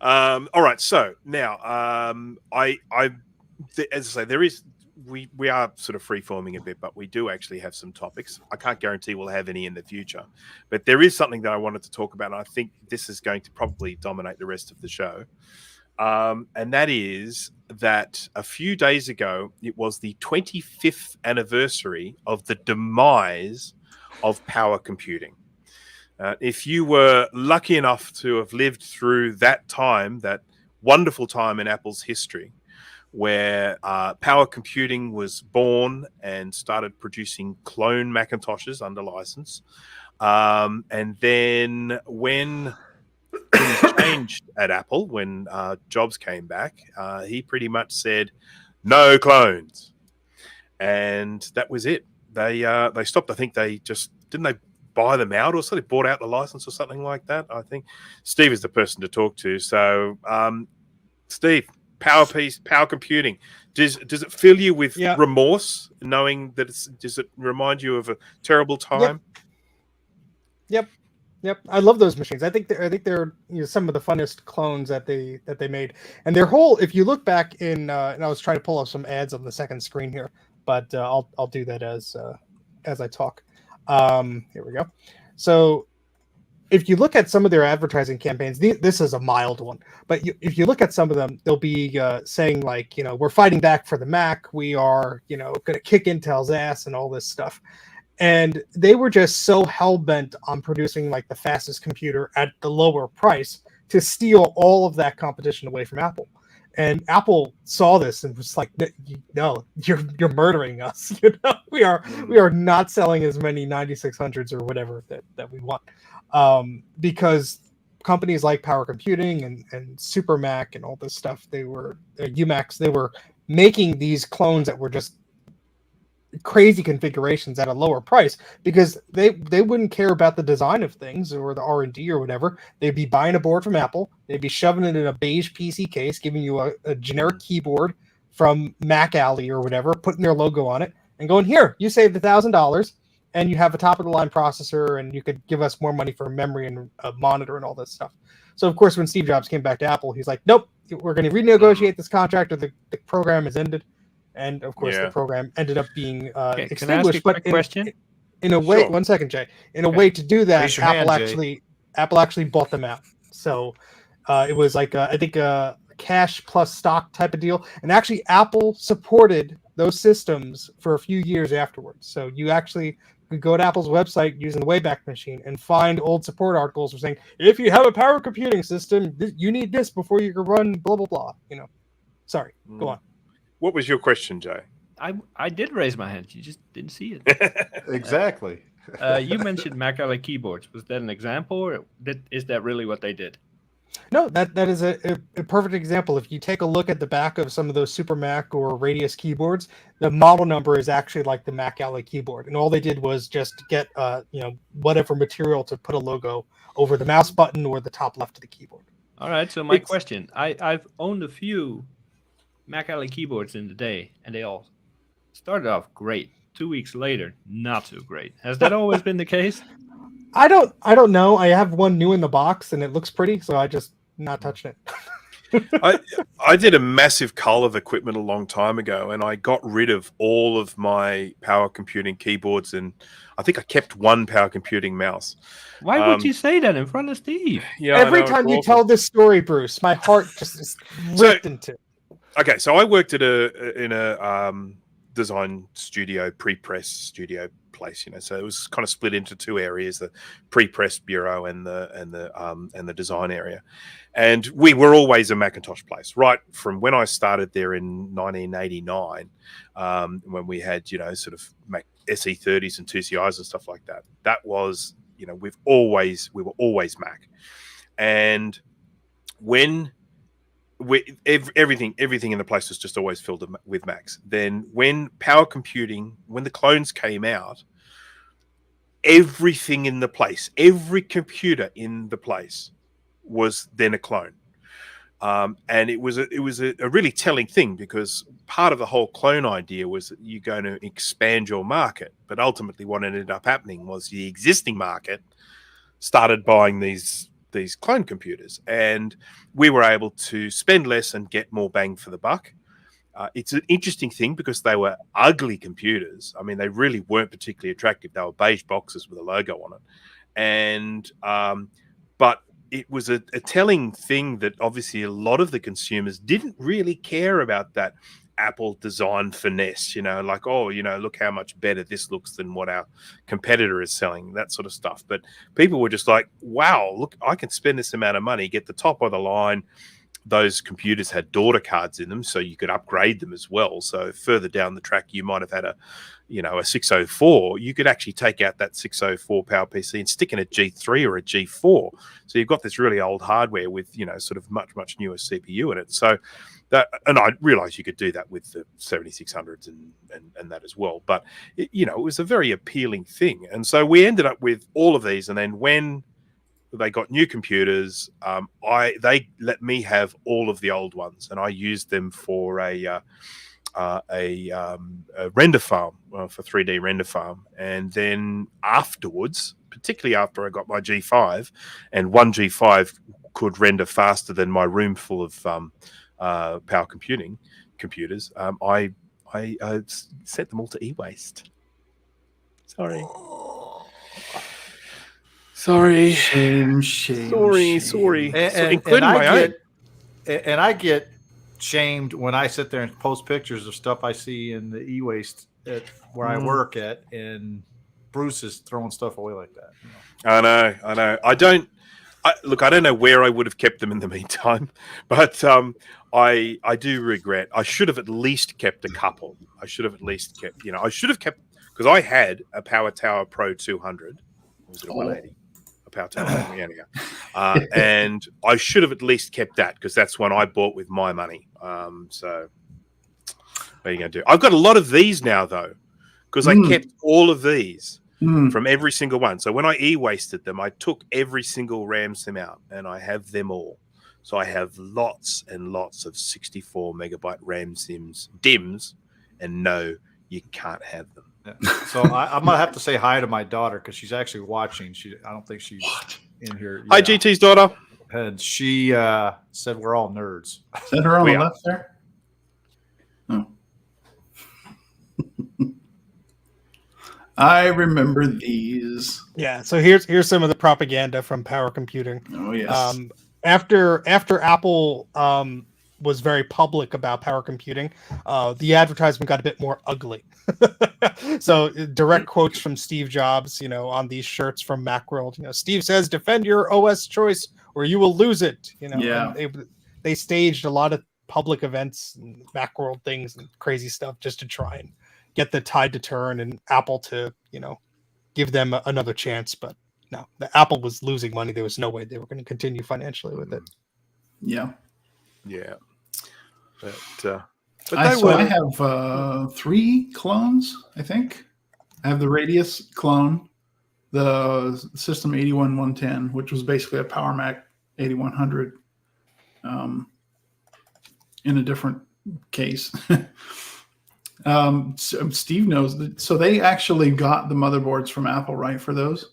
All right. So now, as I say, there is we are sort of free forming a bit, but we do actually have some topics. I can't guarantee we'll have any in the future, but there is something that I wanted to talk about, and I think this is going to probably dominate the rest of the show. And that is that a few days ago, it was the 25th anniversary of the demise of power computing. If you were lucky enough to have lived through that time, that wonderful time in Apple's history, where power computing was born and started producing clone Macintoshes under license, and then when things changed at Apple, when Jobs came back, he pretty much said, "No clones," and that was it. They stopped. I think they just didn't they buy them out, or so they bought out the license or something like that. I think Steve is the person to talk to. So, Steve, power computing. Does it fill you with remorse knowing that does it remind you of a terrible time? Yep, I love those machines. I think they're some of the funnest clones that they made, and their whole. If you look back in, and I was trying to pull up some ads on the second screen here, but I'll do that as I talk. Here we go. So, if you look at some of their advertising campaigns, this is a mild one, but if you look at some of them, they'll be saying like, we're fighting back for the Mac. We are, going to kick Intel's ass and all this stuff. And they were just so hell-bent on producing like the fastest computer at the lower price to steal all of that competition away from Apple. And Apple saw this and was like, "No, you're murdering us. We are not selling as many 9600s or whatever that we want, because companies like Power Computing and Super Mac and all this stuff, they were UMacs. They were making these clones that were just crazy configurations at a lower price because they wouldn't care about the design of things or the R&D or whatever. They'd be buying a board from Apple. They'd be shoving it in a beige PC case, giving you a generic keyboard from Mac Alley or whatever, putting their logo on it and going, here, you saved $1,000 and you have a top of the line processor and you could give us more money for memory and a monitor and all this stuff. So of course, when Steve Jobs came back to Apple, he's like, nope, we're going to renegotiate this contract or the program is ended. And of course, the program ended up being extinguished. Can I ask a quick question? In a way, Sure. 1 second, Jay. In a way to do that, Raise your Apple hand, actually bought them out. So it was like I think a cash plus stock type of deal. And actually, Apple supported those systems for a few years afterwards. So you actually could go to Apple's website using the Wayback Machine and find old support articles for saying, if you have a power computing system, you need this before you can run blah blah blah. Sorry, go on. What was your question, Jay? I did raise my hand. You just didn't see it. Exactly. You mentioned Mac Alley keyboards. Was that an example, or is that really what they did? No, that is a perfect example. If you take a look at the back of some of those Super Mac or Radius keyboards, the model number is actually like the Mac Alley keyboard, and all they did was just get whatever material to put a logo over the mouse button or the top left of the keyboard. All right. So my question: I've owned a few Mac Alley keyboards in the day, and they all started off great. 2 weeks later, not so great. Has that always been the case? I don't know. I have one new in the box, and it looks pretty, so I just not touching it. I did a massive cull of equipment a long time ago, and I got rid of all of my power computing keyboards, and I think I kept one power computing mouse. Why would you say that in front of Steve? Yeah, Every time you tell this story, Bruce, my heart just is ripped into. Okay, so I worked in a design studio, pre-press studio place. So it was kind of split into two areas: the pre-press bureau and the design area. And we were always a Macintosh place, right from when I started there in 1989, when we had sort of Mac SE30s and 2CIs and stuff like that. That was we were always Mac, and when everything in the place was just always filled with Macs. Then when power computing, when the clones came out, everything in the place, every computer in the place was then a clone. And it was a really telling thing, because part of the whole clone idea was that you're going to expand your market. But ultimately what ended up happening was the existing market started buying these clone computers, and we were able to spend less and get more bang for the buck. It's an interesting thing because they were ugly computers. I mean, they really weren't particularly attractive. They were beige boxes with a logo on it. And but it was a telling thing that obviously a lot of the consumers didn't really care about that Apple design finesse, like, look how much better this looks than what our competitor is selling, that sort of stuff. But people were just like, wow, look, I can spend this amount of money, get the top of the line. Those computers had daughter cards in them, so you could upgrade them as well. So further down the track, you might have had a 604. You could actually take out that 604 PowerPC and stick in a G3 or a G4. So you've got this really old hardware with, sort of much newer CPU in it. So that, and I realized you could do that with the 7600s and that as well. But, it was a very appealing thing. And so we ended up with all of these. And then when they got new computers, they let me have all of the old ones, and I used them for a render farm, for 3D render farm. And then afterwards, particularly after I got my G5, and one G5 could render faster than my room full of power computers, I sent them all to e-waste. Sorry. Shame. Sorry. And I get shamed when I sit there and post pictures of stuff I see in the e-waste at where I work at, and Bruce is throwing stuff away like that. I know. I don't know where I would have kept them in the meantime, but I do regret. I should have at least kept a couple. I should have kept, because I had a Power Tower Pro 200. Was it a 180? Power Tower, and I should have at least kept that, because that's one I bought with my money. So what are you going to do? I've got a lot of these now, though, because I kept all of these Mm. from every single one. So when I e-wasted them, I took every single RAM sim out, and I have them all. So I have lots and lots of 64 megabyte RAM sims DIMMs, and no, you can't have them. Yeah. So I'm gonna have to say hi to my daughter because she's actually watching. I don't think she's in here. Hi, Yeah. GT's daughter. And she said we're all nerds. Is that her on We the are. left there? Oh. I remember these. Yeah. So here's some of the propaganda from Power Computing. Oh yes. After Apple was very public about power computing, the advertisement got a bit more ugly. So direct quotes from Steve Jobs, on these shirts from Macworld. Steve says, "Defend your OS choice, or you will lose it." Yeah. And they staged a lot of public events and Macworld things and crazy stuff just to try and get the tide to turn and Apple to, give them another chance. But no, the Apple was losing money. There was no way they were going to continue financially with it. Yeah. Yeah. But I have 3 clones, I think. I have the Radius clone, the System 81110, which was basically a Power Mac 8100 in a different case. So Steve knows that. So they actually got the motherboards from Apple, right, for those?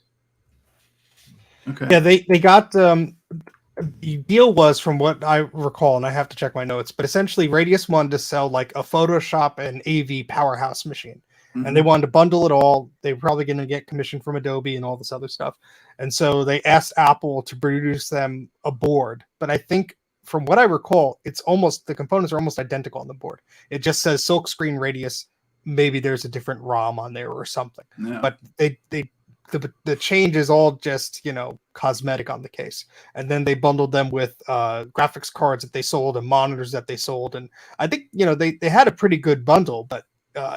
Okay. Yeah, they got the deal was, from what I recall, and I have to check my notes, but essentially Radius wanted to sell like a Photoshop and AV powerhouse machine. And they wanted to bundle it all. They were probably going to get commission from Adobe and all this other stuff. And so they asked Apple to produce them a board. But I think from what I recall, the components are almost identical on the board. It just says Silkscreen Radius. Maybe there's a different ROM on there or something. Yeah. But the change is all just, cosmetic on the case. And then they bundled them with graphics cards that they sold and monitors that they sold. And I think, they had a pretty good bundle, but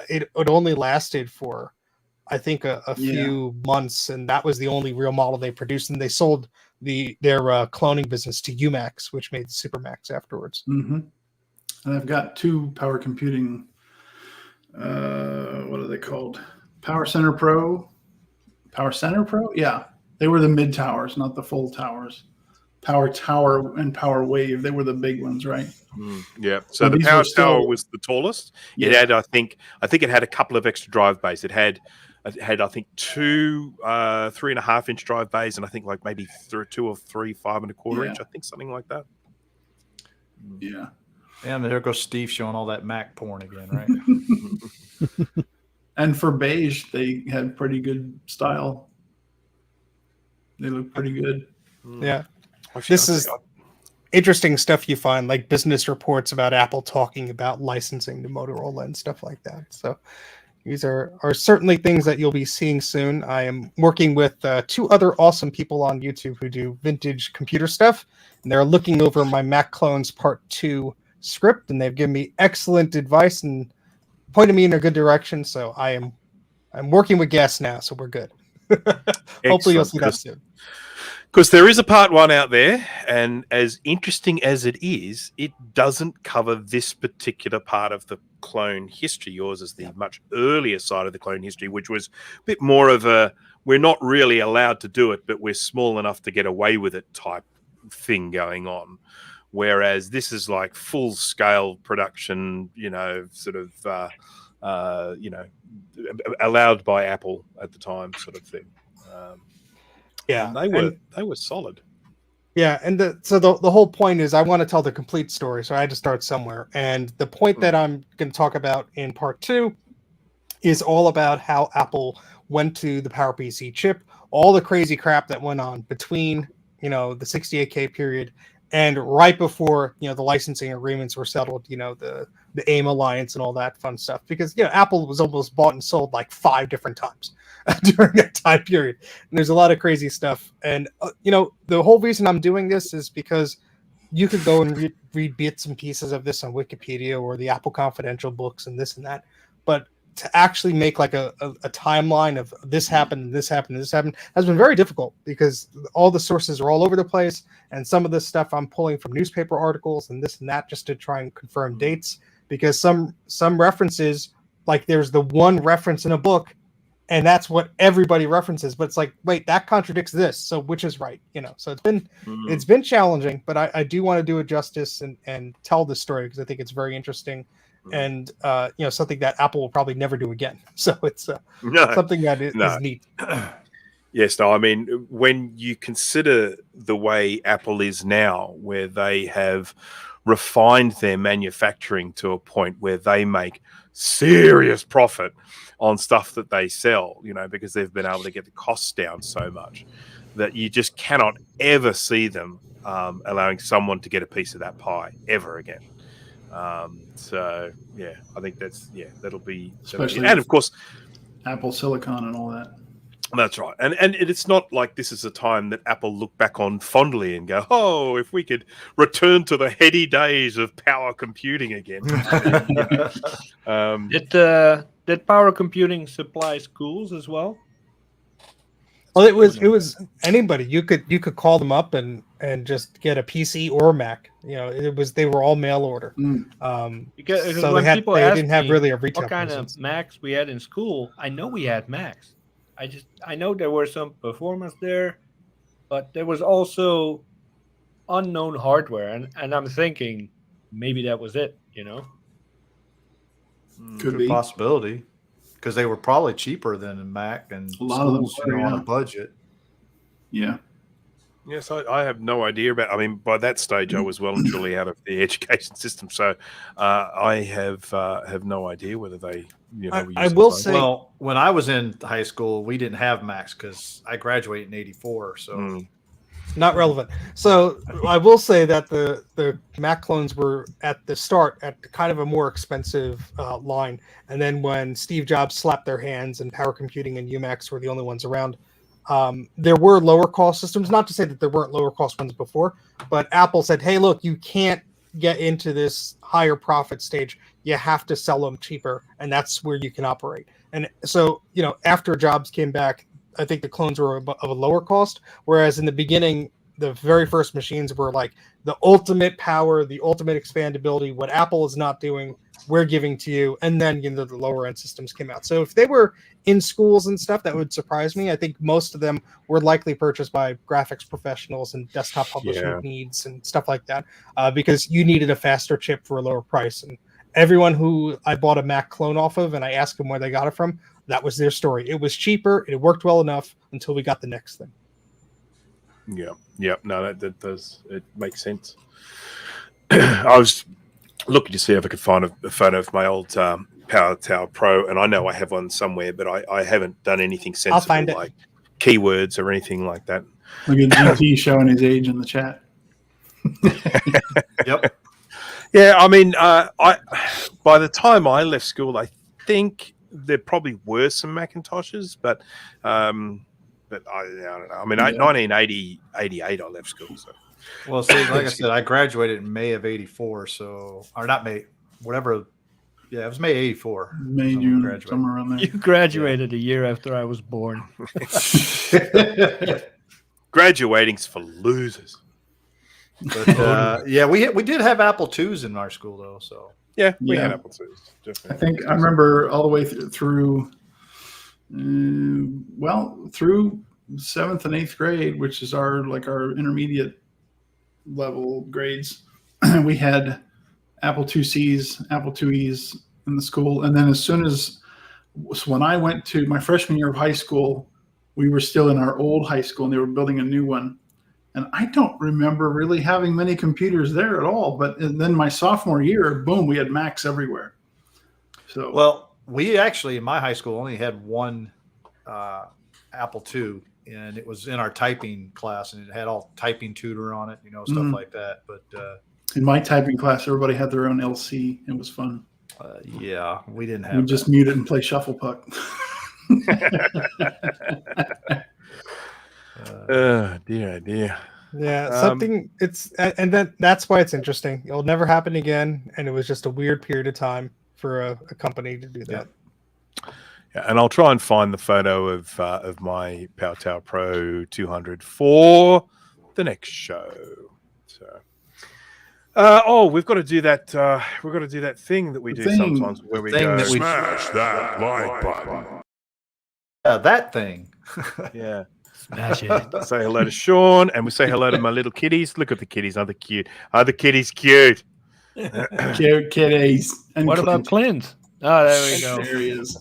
it only lasted for, I think, a few months. And that was the only real model they produced. And they sold their cloning business to UMax, which made Supermax afterwards. Mm-hmm. And I've got 2 Power Computing, what are they called? Power Center Pro? Yeah. They were the mid towers, not the full towers. Power Tower and Power Wave, they were the big ones, right? Yeah. So Well, the these Power were still- Tower was the tallest. It had, I think it had a couple of extra drive bays. It had, I think, 2 3.5-inch drive bays, and I think like maybe 2 or 3 5.25 inch. I think something like that. Yeah. And there goes Steve showing all that Mac porn again, right? And for beige, they had pretty good style. They look pretty good. Yeah. This is interesting stuff you find, like business reports about Apple talking about licensing to Motorola and stuff like that. So these are certainly things that you'll be seeing soon. I am working with 2 other awesome people on YouTube who do vintage computer stuff, and they're looking over my Mac Clones Part 2 script, and they've given me excellent advice and pointed me in a good direction. So I'm working with gas now, so we're good. Hopefully you'll see that soon. Because there is a part 1 out there, and as interesting as it is, it doesn't cover this particular part of the clone history. Yours is the much earlier side of the clone history, which was a bit more of a, we're not really allowed to do it, but we're small enough to get away with it type thing going on. Whereas this is like full scale production, sort of, allowed by Apple at the time, sort of thing. Yeah, they were solid. Yeah, and the whole point is I want to tell the complete story, so I had to start somewhere. And the point that I'm going to talk about in part 2 is all about how Apple went to the PowerPC chip, all the crazy crap that went on between the 68K period and right before the licensing agreements were settled, the AIM alliance and all that fun stuff. Because Apple was almost bought and sold like 5 different times during that time period. And there's a lot of crazy stuff. And the whole reason I'm doing this is because you could go and read bits and pieces of this on Wikipedia or the Apple Confidential books and this and that. But to actually make like a timeline of this happened, this happened, this happened has been very difficult because all the sources are all over the place. And some of this stuff I'm pulling from newspaper articles and this and that just to try and confirm dates, because some references like there's the one reference in a book, and that's what everybody references. But it's like, wait, that contradicts this. So which is right? So it's been challenging, but I do want to do it justice and tell this story because I think it's very interesting and something that Apple will probably never do again. So it's something that is neat. Yes, no, I mean, when you consider the way Apple is now, where they have refined their manufacturing to a point where they make serious profit on stuff that they sell, because they've been able to get the costs down so much that you just cannot ever see them allowing someone to get a piece of that pie ever again. So, yeah, I think that'll be... Especially and, of course... Apple Silicon and all that. That's right. And it's not like this is a time that Apple look back on fondly and go, oh, if we could return to the heady days of power computing again. Did power computing supply schools as well? Well, it was anybody. You could call them up and just get a PC or a Mac. They were all mail order. Because so when they people didn't have really a retail what kind presence. of Macs we had in school, I know we had Macs. I know there were some performance there, but there was also unknown hardware, and I'm thinking maybe that was it. Could be possibility, because they were probably cheaper than a Mac, and a lot of them schools, on a budget. Yeah. Yes, I have no idea about. I mean, by that stage, I was well and truly out of the education system, so I have no idea whether they. I will say, well, when I was in high school, we didn't have Macs because I graduated in '84, so not relevant. So I will say that the Mac clones were at the start at kind of a more expensive line, and then when Steve Jobs slapped their hands and power computing and UMacs were the only ones around. There were lower cost systems, not to say that there weren't lower cost ones before, but Apple said, hey, look, you can't get into this higher profit stage. You have to sell them cheaper, and that's where you can operate. And so, after Jobs came back, I think the clones were of a lower cost, whereas in the beginning, the very first machines were like the ultimate power, the ultimate expandability, what Apple is not doing, we're giving to you. And then, the lower end systems came out. So if they were in schools and stuff, that would surprise me. I think most of them were likely purchased by graphics professionals and desktop publishing needs and stuff like that, because you needed a faster chip for a lower price. And everyone who I bought a Mac clone off of and I asked them where they got it from, that was their story. It was cheaper. It worked well enough until we got the next thing. Yeah. No, that does. It makes sense. I was looking to see if I could find a photo of my old Power Tower Pro, and I know I have one somewhere, but I haven't done anything sensible, I'll find it. Like keywords or anything like that. Look at GT showing his age in the chat. Yep. Yeah, I mean, by the time I left school, I think there probably were some Macintoshes, but I don't know. I mean, 1988, I left school, so. Well, see, like I said, I graduated in May of '84, or not May, whatever. Yeah, it was May '84. May, June, somewhere around there. You graduated a year after I was born. Graduating's for losers. But we did have Apple IIs in our school though. So we had Apple IIs. Definitely. I think I remember all the way through 7th and 8th grade, which is our intermediate level grades. We had Apple IICs, Apple IIes in the school, and then when I went to my freshman year of high school, we were still in our old high school, and they were building a new one. And I don't remember really having many computers there at all. But then my sophomore year, boom, we had Macs everywhere. So well, we actually in my high school only had one Apple II, and it was in our typing class, and it had all typing tutor on it, stuff like that. But in my typing class, everybody had their own LC. It was fun. We didn't have. We just mute it and play shuffle puck. Dear. Yeah, something that's why it's interesting. It'll never happen again, and it was just a weird period of time for a company to do that. Yeah, and I'll try and find the photo of my Power Tower Pro 200 for the next show. So, We've got to do that. We've got to do that thing that we The do thing. sometimes, where we thing go. that we- Smash that like button. Yeah, that thing. Yeah. Smash it. Say hello to Sean, and we say hello to my little kitties. Look at the kitties. Are they cute? Are the kitties cute? Cute kitties. And What about Clint? Oh, there we go. There he is.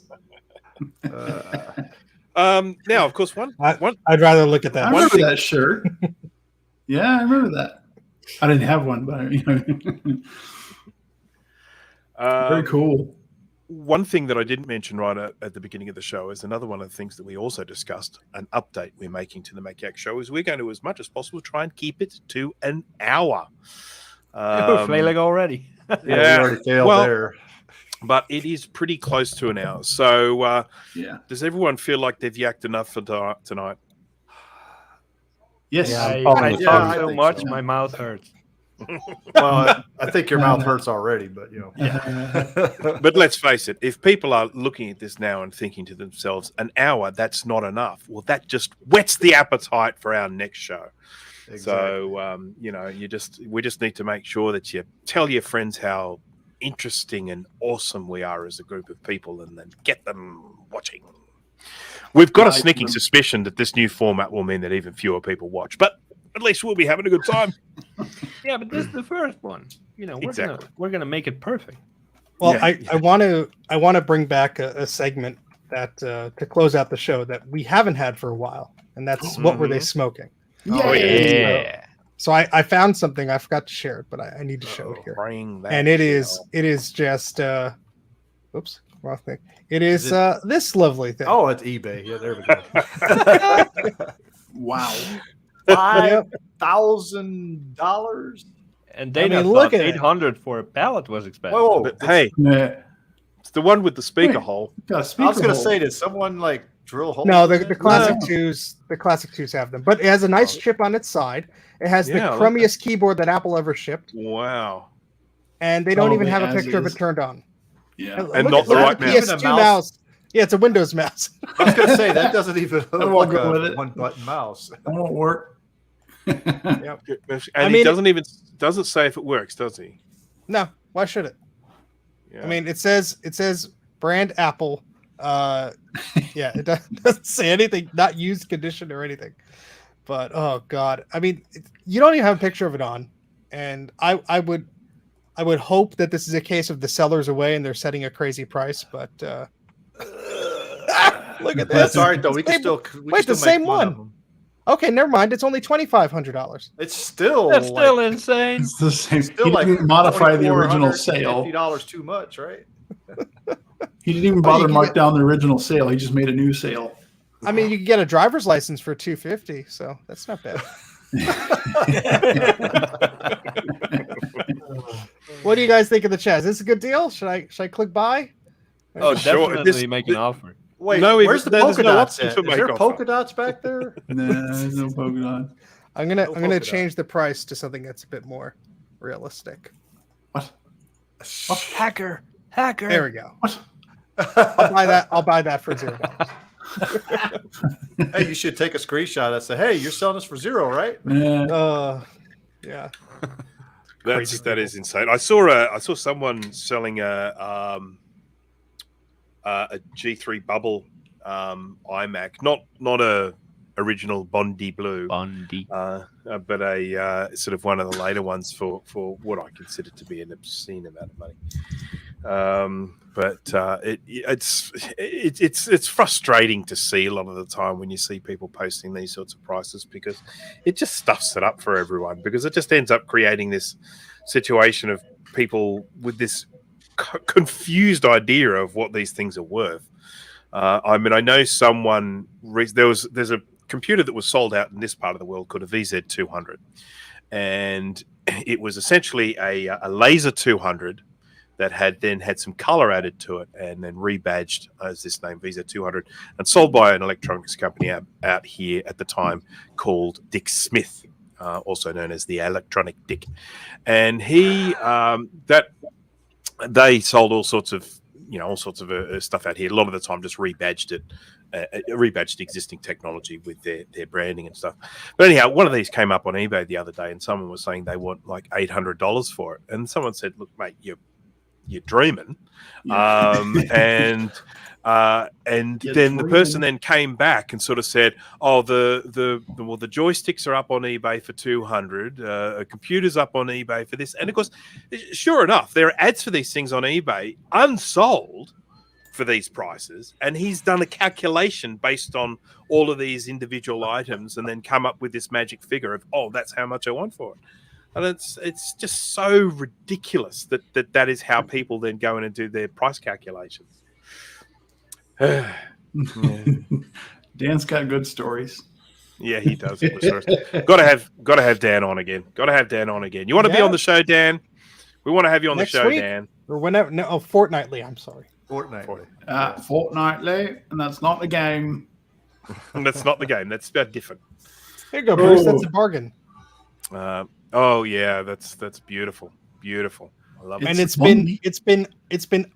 Now, of course, one. I'd rather look at I that. One remember thing- that shirt. Yeah, I remember that. I didn't have one, but very cool. One thing that I didn't mention right at the beginning of the show is another one of the things that we also discussed, an update we're making to the Macaque show, is we're going to, as much as possible, try and keep it to an hour. We're failing already. We already failed well, there. but it is pretty close to an hour. So Yeah. does everyone feel like they've yacked enough for tonight? Yes. I I talk think so so. much, my mouth hurts. Well, I think your mouth hurts already, but you know. But let's face it, if people are looking at this now and thinking to themselves, an hour, that's not enough. Well, that just whets the appetite for our next show. Exactly. So, we just need to make sure that you tell your friends how interesting and awesome we are as a group of people, and then get them watching. We've got a sneaking suspicion that this new format will mean that even fewer people watch, but at least we'll be having a good time. Yeah, but this is the first one. You know, Exactly. we're gonna make it perfect. Well, Yeah. I want to bring back a segment that to close out the show that we haven't had for a while, and that's what were they smoking? Oh, yeah. So I found something. I forgot to share it, but I need to show it here. Bring that And it is shell. just oops, wrong thing. It is Is it- this lovely thing. Oh, it's eBay. Yeah, there we go. Wow. $5,000. And Dana mean, thought look at it. 800 for a pallet was expensive. Whoa, But hey, Yeah. it's the one with the speaker Wait. hole. Got a I was speaker gonna hole. say, did someone like drill holes? No, in the it? classic twos have them, but it has a nice chip on its side. It has Yeah, I the like crummiest keyboard that Apple ever shipped, Wow. and they don't Oh, even the have a as picture of is. it turned on. Yeah. And Look not at- the look right at the mouse. PS2 Even a mouse? mouse. Yeah, it's a Windows mouse. I was gonna say that doesn't even I look won't like go with a it. one-button mouse. That won't work. And I he mean- doesn't say if it works, does he? No, why should it? Yeah. I mean, it says brand Apple. Yeah, it doesn't say anything, not used condition or anything. But oh god, I mean, you don't even have a picture of it on, and I would hope that this is a case of the seller's away and they're setting a crazy price. But look at this. That's all right though. We can Same- still wait, the same one. Okay, never mind. It's only $2,500. It's still That's still like, insane. It's the same. still He like didn't modify the original sale. $2,450 too much, right? He didn't even Well, bother you to can mark get- down the original sale. He just made a new sale. I mean, you can get a driver's license for $250, so that's not bad. What do you guys think of the chat? Is this a good deal? Should I click buy? Oh, sure. Definitely make an offer. Wait, No, where's the there's polka no dots option at? for Is make there offer. polka dots back there? Nah, there's no Pokemon. I'm gonna No I'm gonna polka change the price to something that's a bit more realistic. What? Hacker. Hacker. There we go. What? I'll buy that for $0. Hey, you should take a screenshot that say, "Hey, you're selling this for $0, right?" Yeah. Yeah. That is insane. I saw someone selling a G3 bubble iMac, not a original Bondi Blue, Bundy. but a sort of one of the later ones for what I consider to be an obscene amount of money. But it's frustrating to see a lot of the time when you see people posting these sorts of prices, because it just stuffs it up for everyone, because it just ends up creating this situation of people with this confused idea of what these things are worth. I mean, I know someone there's a computer that was sold out in this part of the world called a VZ200, and it was essentially a laser 200 that had some color added to it and then rebadged as this name VZ200, and sold by an electronics company out here at the time called Dick Smith, also known as the Electronic Dick. And they sold all sorts of all sorts of stuff out here. A lot of the time, just rebadged existing technology with their branding and stuff. But anyhow, one of these came up on eBay the other day, and someone was saying they want like $800 for it, and someone said, "Look, mate, you're dreaming," and then the person then came back and sort of said, "Oh, the joysticks are up on eBay for $200. A computer's up on eBay for this." And of course, sure enough, there are ads for these things on eBay unsold for these prices, and he's done a calculation based on all of these individual items, and then come up with this magic figure of, "Oh, that's how much I want for it." And it's just so ridiculous that is how people then go in and do their price calculations. Yeah. Dan's got good stories. Yeah, he does. Got to have Dan on again. You want to be on the show, Dan? We want to have you on Next the show, week? Dan. Or whenever? No, fortnightly. I'm sorry. Fortnightly. Fortnightly, and that's not the game. That's not the game. That's about different. There you go, Bruce. Oh. That's a bargain. Oh yeah, that's beautiful. I love it. And It's it's been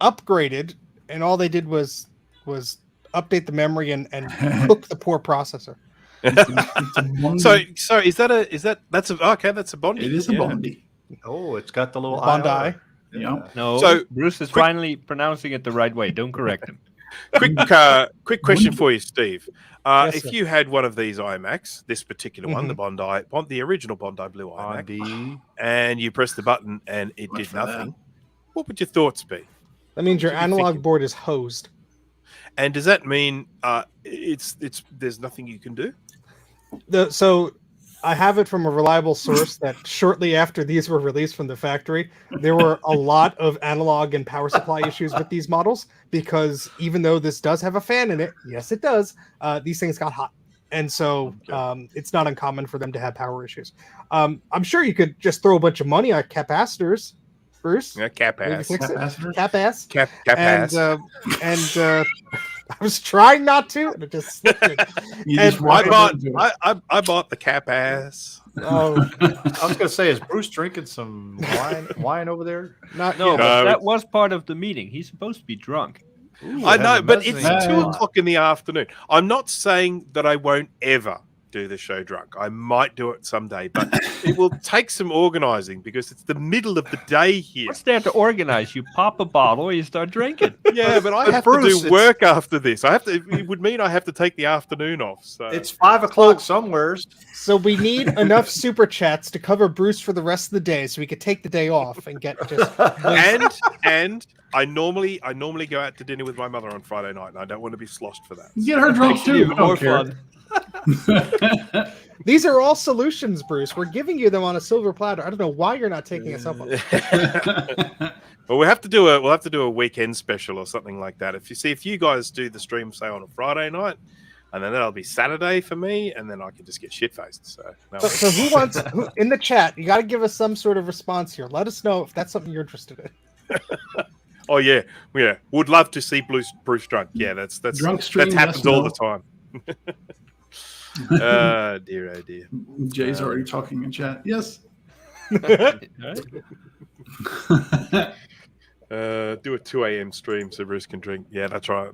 upgraded, and all they did was update the memory and cook the poor processor. It's a Bondi. So that's a Bondi. It is a Bondi. Oh, it's got the little Bondi. IR. Yeah. No, So, Bruce is quick- finally pronouncing it the right way. Don't correct him. Quick question for you, Steve. Yes, If sir. you had one of these iMacs, this particular one, Mm-hmm. the original Bondi Blue iMac, Bondi. and you press the button and it Much did for nothing, what would your thoughts be? That means your What are you analog thinking? board is hosed. And does that mean it's there's nothing you can do? So I have it from a reliable source that shortly after these were released from the factory, there were a lot of analog and power supply issues with these models, because even though this does have a fan in it, yes, it does, these things got hot. And so it's not uncommon for them to have power issues. I'm sure you could just throw a bunch of money at capacitors, Bruce. Yeah, cap Maybe ass. fix it. Capacitors? Cap ass. Cap And ass. I was trying not to, and it just slipped in. You And just I walk bought into it. I bought the cap ass. Oh, I was gonna say, is Bruce drinking some wine over there? not No, yet. but No, that was part of the meeting. He's supposed to be drunk. I it know, has a but it's mezzanine. 2:00 in the afternoon. I'm not saying that I won't ever do the show drunk. I might do it someday, but it will take some organizing because it's the middle of the day here. What's there to organize? You pop a bottle, you start drinking. Yeah, but I But have Bruce, to do it's- work after this. It would mean I have to take the afternoon off. So It's 5 o'clock somewheres. So we need enough super chats to cover Bruce for the rest of the day, so we could take the day off and get just. and I normally go out to dinner with my mother on Friday night, and I don't want to be sloshed for that. Get her drunk too. I More don't care. fun. These are all solutions, Bruce. We're giving you them on a silver platter. I don't know why you're not taking us up on it. Well, we'll have to do a weekend special or something like that. If you guys do the stream, say on a Friday night, and then that'll be Saturday for me, and then I can just get shit faced. So, no So who wants in the chat? You got to give us some sort of response here. Let us know if that's something you're interested in. Oh yeah. Would love to see Bruce drunk. Yeah, that's Drunk stream, that happens yes, all no. the time. Dear, oh dear. Jay's already talking in chat. Yes. Do a 2 a.m. stream so Bruce can drink. Yeah, that's right.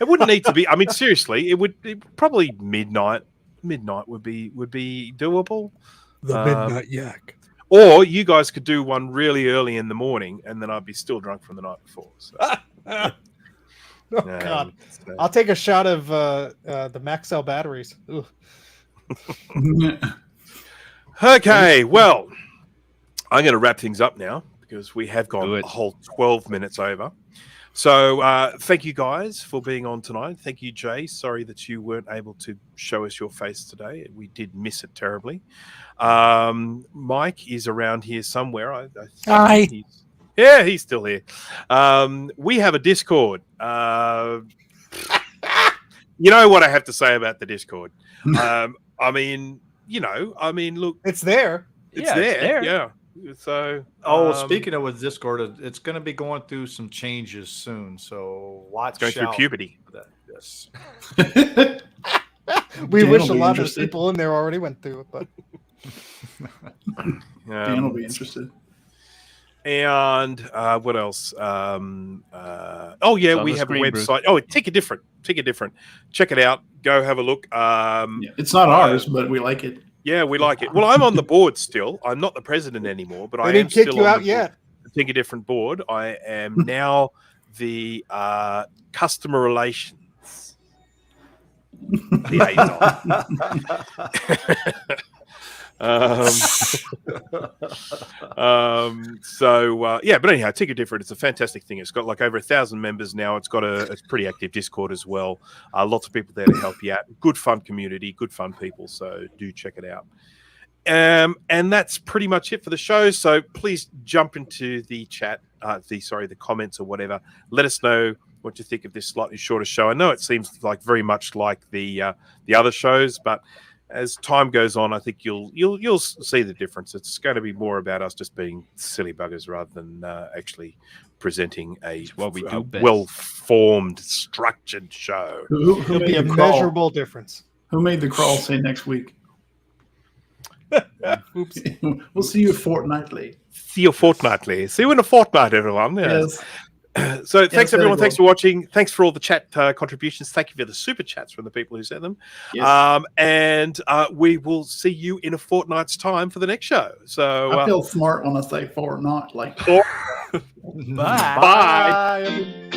It wouldn't need to be. I mean, seriously, it would probably midnight. Midnight would be doable. The Midnight Yak. Or you guys could do one really early in the morning, and then I'd be still drunk from the night before. So, Oh God! so- I'll take a shot of the Maxell batteries. Ooh. Okay, well, I'm going to wrap things up now because we have Do gone it. a whole 12 minutes over. So thank you guys for being on tonight. Thank you, Jay. Sorry that you weren't able to show us your face today. We did miss it terribly. Mike is around here somewhere. I Hi. He's still here. We have a Discord. You know what I have to say about the Discord. I mean, look, It's there. it's Yeah, it's there. there. Yeah. So, Speaking of with Discord, it's going to be going through some changes soon. So watch going through out puberty. for that. Yes. We Dan wish will a be lot of interested. people in there already went through it, but Dan will be interested. And what else? Oh yeah, It's on we the have screen, a Bruce. website. Oh, Ticket Different. Check it out. Go have a look. Yeah, it's not ours, but we like it. Yeah, we like it. Well, I'm on the board still. I'm not the president anymore, but They I am didn't kick still you on out the board, yet. the Ticket Different board. I am now the customer relations liaison. Yeah, but anyhow, Ticket Different, it's a fantastic thing. It's got like over 1,000 members now. It's got a pretty active Discord as well. Lots of people there to help you out. Good fun community, good fun people. So do check it out. And that's pretty much it for the show. So please jump into the chat, the comments or whatever. Let us know what you think of this slightly shorter show. I know it seems like very much like the other shows, but as time goes on, I think you'll see the difference. It's going to be more about us just being silly buggers rather than actually presenting what we do best. well-formed, structured show. Who It'll be made a the crawl? measurable difference. Who made the crawl say next week? Oops. We'll see you fortnightly. See you fortnightly. See you in a fortnight, everyone. Yes. So thanks, very everyone. well. Thanks for watching. Thanks for all the chat contributions. Thank you for the super chats from the people who sent them. Yes. And we will see you in a fortnight's time for the next show. So I feel smart when I say fortnight. Like Bye. bye.